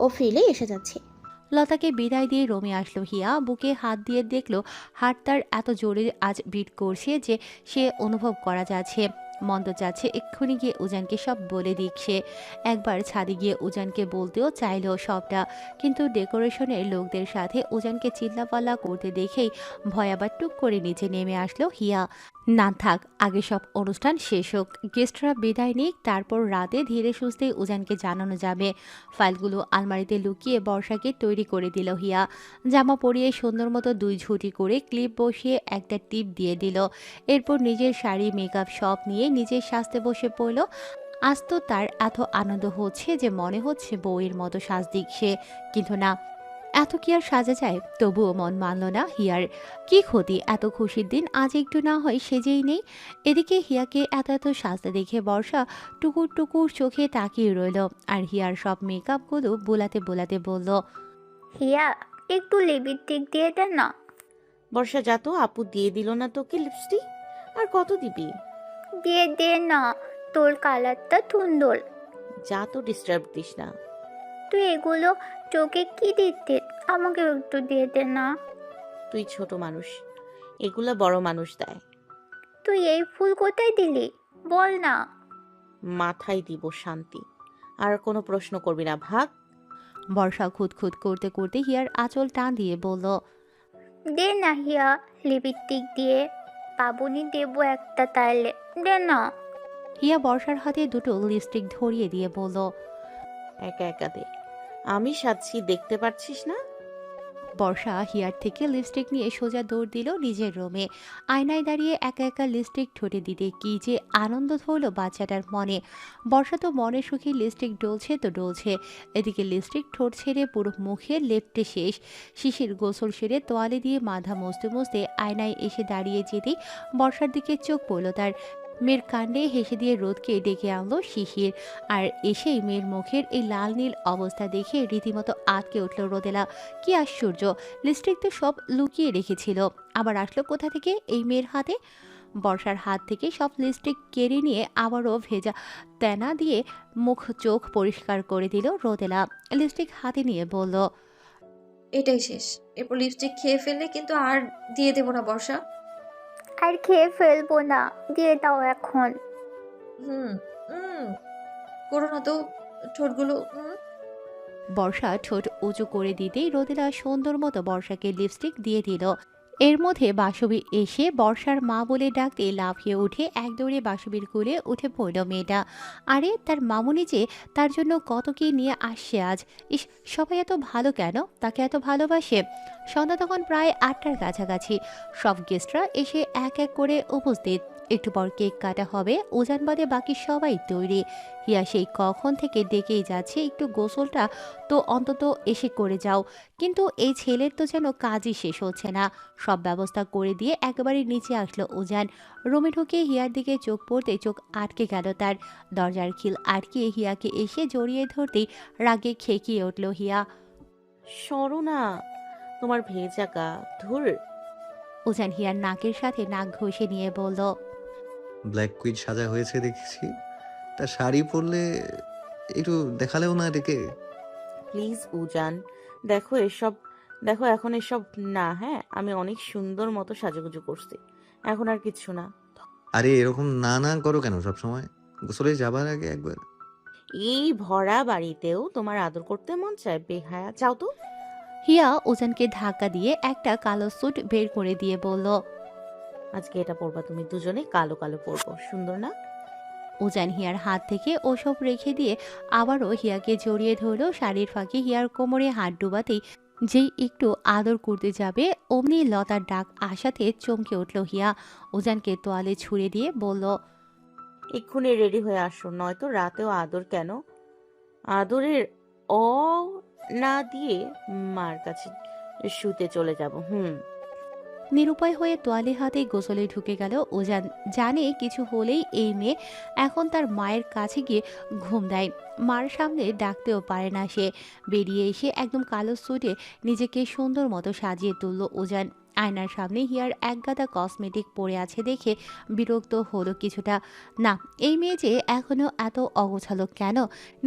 ও ফিরে এসে যাচ্ছে। লতাকে বিদায় দিয়ে রোমে আসলো হিয়া। বুকে হাত দিয়ে দেখলো হাত তার এত জোরে আজ বিট করছে যে সে অনুভব করা যাচ্ছে। মন্দ যাচ্ছে এক্ষুনি গিয়ে উজানকে সব বলে দিক সে। একবার ছাদে গিয়ে উজানকে বলতেও চাইলো সবটা, কিন্তু ডেকোরেশনের লোকদের সাথে উজানকে চিল্লাপাল্লা করতে দেখেই ভয় আবার টুক করে নিচে নেমে আসলো হিয়া। না থাক, আগে সব অনুষ্ঠান শেষ হোক, গেস্টরা বিদায় নিক, তারপর রাতে ধীরে সুস্থে উজানকে জানানো যাবে। ফাইলগুলো আলমারিতে লুকিয়ে বর্ষাকে তৈরি করে দিল হিয়া। জামা পরিয়ে সুন্দর মতো 2 ঝুঁটি করে ক্লিপ বসিয়ে একটা টিপ দিয়ে দিল। এরপর নিজের শাড়ি মেকআপ সব নিয়ে নিজের সাজতে বসে পড়ল। আজ তো তার এত আনন্দ হচ্ছে যে মনে হচ্ছে বউয়ের মতো সাজদিক সে, কিন্তু না, এত কি আর সাজা যায়? তবুও মন মানল না হিয়ার। কি ক্ষতি, এত খুশির দিন আজ একটু না হয় সেজেই নেই। এদিকে হিয়াকে এত সাজতে দেখে বর্ষা টুকুর টুকুর চোখে তাকিয়ে রইল, আর হিয়ার সব মেকআপগুলো বোলাতে বোলাতে বলল, হিয়া, একটু লিপস্টিক দিয়ে দে না। বর্ষা যা তো, আপু দিয়ে দিল না তোকে লিপস্টিক? আর কত দিবি? দিয়ে দে না, তোর কালারটা সুন্দর। যা তো, ডিস্টার্ব দিস না। তুই এগুলো চোখে কি দিতে, আমাকে একটু দিয়ে দে না। তুই ছোট মানুষ, এগুলা বড় মানুষ দেয়। তুই এই ফুল কোথায় দিলি বল না। মাথায় দিব শান্তি। আর কোনো প্রশ্ন করবি না, ভাগ। বর্ষা খুঁতখুত করতে করতে হিয়ার আঁচল টান দিয়ে বলল, দে না হিয়া, লিপস্টিক দিয়ে পাবনি দেবো একটা, তাইলে দে না। হিয়া বর্ষার হাতে 2টো লিপস্টিক ধরিয়ে দিয়ে বলল, একা একা দে, আমি সাজছি দেখতে পারছিস না? বর্ষা হিয়ার থেকে লিপস্টিক নিয়ে সোজা দৌড় দিল নিজের রুমে। আয়নায় দাঁড়িয়ে একা একা লিপস্টিক ঠোঁটে দিতে কি যে আনন্দ ধরল বাচ্চাটার মনে। বর্ষা তো মনে সুখী লিপস্টিক ডলছে তো ডলছে। এদিকে লিপস্টিক ঠোঁট ছেড়ে পুরো মুখে লেপটে শেষ। শিশির গোসল সেরে তোয়ালে দিয়ে মাথা মুছতে মুছতে আয়নায় এসে দাঁড়িয়ে যেতেই বর্ষার দিকে চোখ পড়ল তার। মেয়ের কাণ্ডে হেসে দিয়ে রোদকে ডেকে আনলো শিশির, আর এসেই মেয়ের মুখের এই লাল নীল অবস্থা দেখে রীতিমতো আটকে উঠল রোদেলা। কি আশ্চর্য, লিপস্টিক তো সব লুকিয়ে রেখেছিল, আবার আসলো কোথা থেকে এই মেয়ের হাতে? বর্ষার হাত থেকে সব লিপস্টিক কেড়ে নিয়ে আবারও ভেজা তেনা দিয়ে মুখ চোখ পরিষ্কার করে দিল রোদেলা। লিপস্টিক হাতে নিয়ে বলল, এটাই শেষ, এরপর লিপস্টিক খেয়ে ফেললে কিন্তু আর দিয়ে দেবো না বর্ষা। আর খেয়ে ফেলবো না, দিয়ে দাও এখন। হুম হুম করো না তো, ঠোঁটগুলো বর্ষা ঠোঁট উঁচু করে দিতেই রোদেলা সুন্দর মতো বর্ষাকে লিপস্টিক দিয়ে দিল। এর মধ্যে বাসবী এসে বর্ষার মা বলে ডাকতে লাফিয়ে উঠে একদৌড়ে বাসবীর কোলে উঠে পড়ল মেয়েটা। আরে তার মামুনি যে তার জন্য কত কি নিয়ে আসছে আজ। ইস, সবাই এত ভালো কেন, তাকে এত ভালোবাসে। সন্ধ্যা তখন প্রায় 8টার কাছাকাছি। সব গেস্টরা এসে এক এক করে উপস্থিত। একটু পর কেক কাটা হবে। উজান বাদে বাকি সবাই তৈরি। হিয়া সেই কখন থেকে ডেকেই যাচ্ছে একটু গোসলটা তো অন্তত এসে করে যাও, কিন্তু এই ছেলের তো যেন কাজই শেষ হচ্ছে না। সব ব্যবস্থা করে দিয়ে একেবারে নিচে আসলো উজান। রুমে ঢুকে হিয়ার দিকে চোখ পড়তে চোখ আটকে গেল তার। দরজার খিল আটকে হিয়াকে এসে জড়িয়ে ধরতেই রাগে খেকিয়ে উঠল হিয়া। সরো না, তোমার ভেজা গা, ধুর। উজান হিয়ার নাকের সাথে নাক ঘষে নিয়ে বলল, ব্ল্যাক কুইন সাজা হয়েছে দেখেছি, তা শাড়ি পরলে একটু দেখালেও না ডেকে। প্লিজ উজান, দেখো এসব, দেখো এখন এসব না। হ্যাঁ, আমি অনেক সুন্দর মতো সাজুগুজু করছি, এখন আর কিচ্ছু না। আরে এরকম না না করো কেন সব সময়? গোসলে যাবার আগে একবার। এই ভরা বাড়িতেও তোমার আদর করতে মন চায়? বেহায়া, যাও তো। হিয়া উজানকে ধাক্কা দিয়ে একটা কালো স্যুট বের করে দিয়ে বলল, আজকে এটা পরবা তুমি দুজনে, কালো কালো পরবো, সুন্দর না? উজান হিয়ার হাত থেকে ওসব রেখে দিয়ে আবারও হিয়াকে জড়িয়ে ধরল। শাড়ির ফাঁকে হিয়ার কোমরে হাত ডুবাতেই যেই একটু আদর করতে যাবে অমনি লতার ডাক আসাতে চমকে উঠল হিয়া। উজানকে তোয়ালে ছুঁড়ে দিয়ে বলল, এক্ষুনি রেডি হয়ে আসো, নয়তো রাতেও আদর কেন? আদরের অ না দিয়ে মার কাছে শুতে চলে যাব। নিরুপায় হয়ে তোয়ালে হাতে গোসলে ঢুকে গেল উজান। জানে কিছু হলেই এই মেয়ে এখন তার মায়ের কাছে গিয়ে ঘুম দেয়। মার সামনে ডাকতেও পারে না সে। বেরিয়ে এসে একদম কালো স্যুটে নিজেকে সুন্দর মতো সাজিয়ে তুলল উজান। আয়নার সামনে হিয়ার একগাদা কসমেটিক পরে আছে দেখে বিরক্ত হলো কিছুটা। না, এই মেয়ে যে এখনো এত অগোছালো কেন?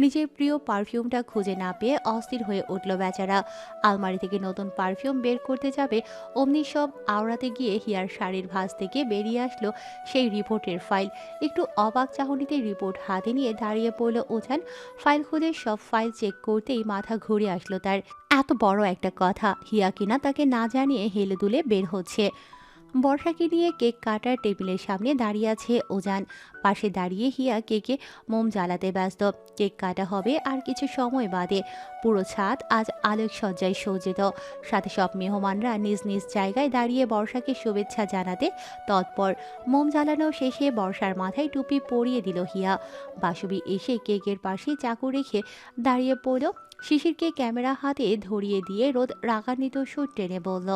নিজের প্রিয় পারফিউমটা খুঁজে না পেয়ে অস্থির হয়ে উঠল বেচারা। আলমারি থেকে নতুন পারফিউম বের করতে যাবে অমনি সব আওড়াতে গিয়ে হিয়ার শাড়ির ভাঁজ থেকে বেরিয়ে আসলো সেই রিপোর্টের ফাইল। একটু অবাক চাহনিতে রিপোর্ট হাতে নিয়ে দাঁড়িয়ে পড়ল উজান। ফাইল খুলে সব ফাইল চেক করতেই মাথা ঘুরে আসলো তার। এত বড় একটা কথা হিয়া কিনা তাকে না জানিয়ে হেলে দুলে বের হচ্ছে। বর্ষাকে নিয়ে কেক কাটার টেবিলের সামনে দাঁড়িয়ে আছে উজান। পাশে দাঁড়িয়ে হিয়া কেকে মোম জ্বালাতে ব্যস্ত। কেক কাটা হবে আর কিছু সময় বাদে। পুরো ছাদ আজ আলোকসজ্জায় সজ্জিত। সাথে সব মেহমানরা নিজ নিজ জায়গায় দাঁড়িয়ে বর্ষাকে শুভেচ্ছা জানাতে তৎপর। মোম জ্বালানো শেষে বর্ষার মাথায় টুপি পরিয়ে দিল হিয়া। বাসবী এসে কেকের পাশে চাকু রেখে দাঁড়িয়ে পড়ল। শিশিরকে ক্যামেরা হাতে ধরিয়ে দিয়ে রোদ রাগান্বিত সুর টেনে বলল,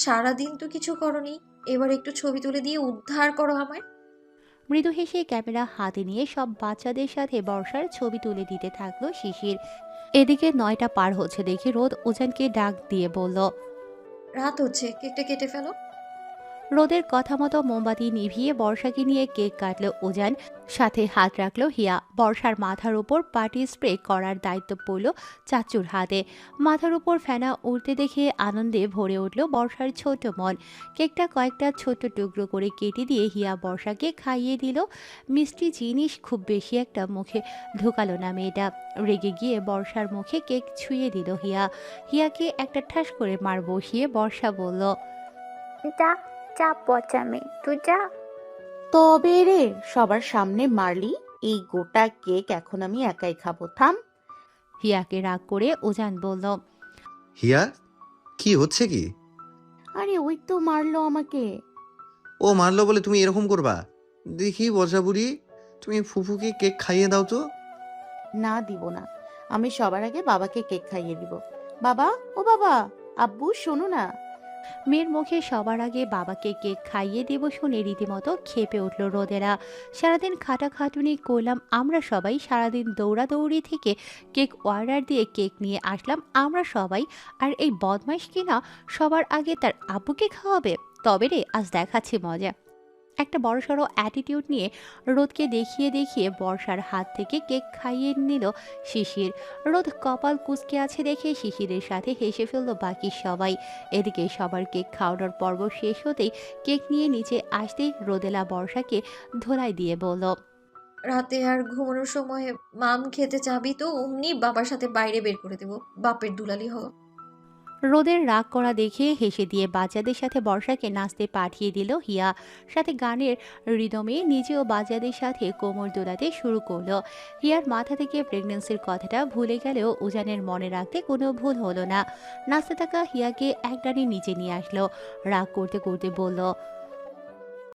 সারাদিন তো কিছু করনি, এবার একটু ছবি তুলে দিয়ে উদ্ধার করো আমায়। মৃদু হেসে ক্যামেরা হাতে নিয়ে সব বাচ্চাদের সাথে বর্ষার ছবি তুলে দিতে থাকলো শিশির। এদিকে 9টা পার হচ্ছে দেখে রোদ উজানকে ডাক দিয়ে বলল, রাত হচ্ছে, কেকটা কেটে ফেলো। রোদের কথা মতো মোমবাতি নিভিয়ে বর্ষাকে নিয়ে কেক কাটলো উজান। সাথে হাত রাখলো হিয়া। বর্ষার মাথার উপর পার্টি স্প্রে করার দায়িত্ব পড়ল চাচুর হাতে। মাথার উপর ফেনা উড়তে দেখে আনন্দে ভরে উঠল বর্ষার ছোট মন। কেকটা কয়েকটা ছোট টুকরো করে কেটে দিয়ে হিয়া বর্ষাকে খাইয়ে দিল। মিষ্টি জিনিস খুব বেশি একটা মুখে ঢুকালো না মেয়েটা। রেগে গিয়ে বর্ষার মুখে কেক ছুঁয়ে দিল হিয়া। হিয়াকে একটা ঠাস করে মার বসিয়ে বর্ষা বলল, যা যা পচা মেয়ে, তুই যা। তবে রে, সবার সামনে মারলি, এই গোটা কেক এখন আমি একাই খাবো, থাম। হিয়াকে রাগ করে উজান বলল, হিয়া, কি হচ্ছে কি? আরে ওই তো মারলো আমাকে। ও মারলো বলে তুমি এরকম করবা? দেখি বর্ষা বুড়ি, তুমি ফুফুকে কেক খাইয়ে দাও তো। না, দিব না। আমি সবার আগে বাবাকে কেক খাইয়ে দিব। বাবা, ও বাবা, আব্বু শোনো না। মেয়ের মুখে সবার আগে বাবাকে কেক খাইয়ে দেব শুনে রীতিমতো খেপে উঠল রোদেরা। সারাদিন খাটাখাটুনি করলাম আমরা সবাই, সারাদিন দৌড়াদৌড়ি থেকে কেক অর্ডার দিয়ে কেক নিয়ে আসলাম আমরা সবাই, আর এই বদমাইশ কিনা সবার আগে তার আব্বুকে খাওয়াবে। তবে রে, আজ দেখাচ্ছি মজা। একটা বড়সড় অ্যাটিটিউড নিয়ে রোদকে দেখিয়ে দেখিয়ে বর্ষার হাত থেকে কেক খাইয়ে নিল শিশির। রোদ কপাল কুঁচকে আছে দেখে শিশিরের সাথে হেসে ফেলল বাকি সবাই। এদিকে সবার কেক খাওয়ানোর পর্ব শেষ হতেই কেক নিয়ে নিচে আসতেই রোদেলা বর্ষাকে ধোলাই দিয়ে বলল, রাতে আর ঘুমানোর সময় মাম খেতে চাবি তো অমনি বাবার সাথে বাইরে বের করে দেবো, বাপের দুলালি হওয়া। রোদের রাগ করা দেখে হেসে দিয়ে বাচ্চাদের সাথে বর্ষাকে নাচতে পাঠিয়ে দিল হিয়া। সাথে গানের রিদমে নিজেও বাচ্চাদের সাথে কোমর দোলাতে শুরু করলো। হিয়ার মাথা থেকে প্রেগন্যান্সির কথাটা ভুলে গেলেও উজানের মনে রাখতে কোনো ভুল হলো না। নাচতে থাকা হিয়াকে একটানে নিচে নিয়ে আসলো। রাগ করতে করতে বলল,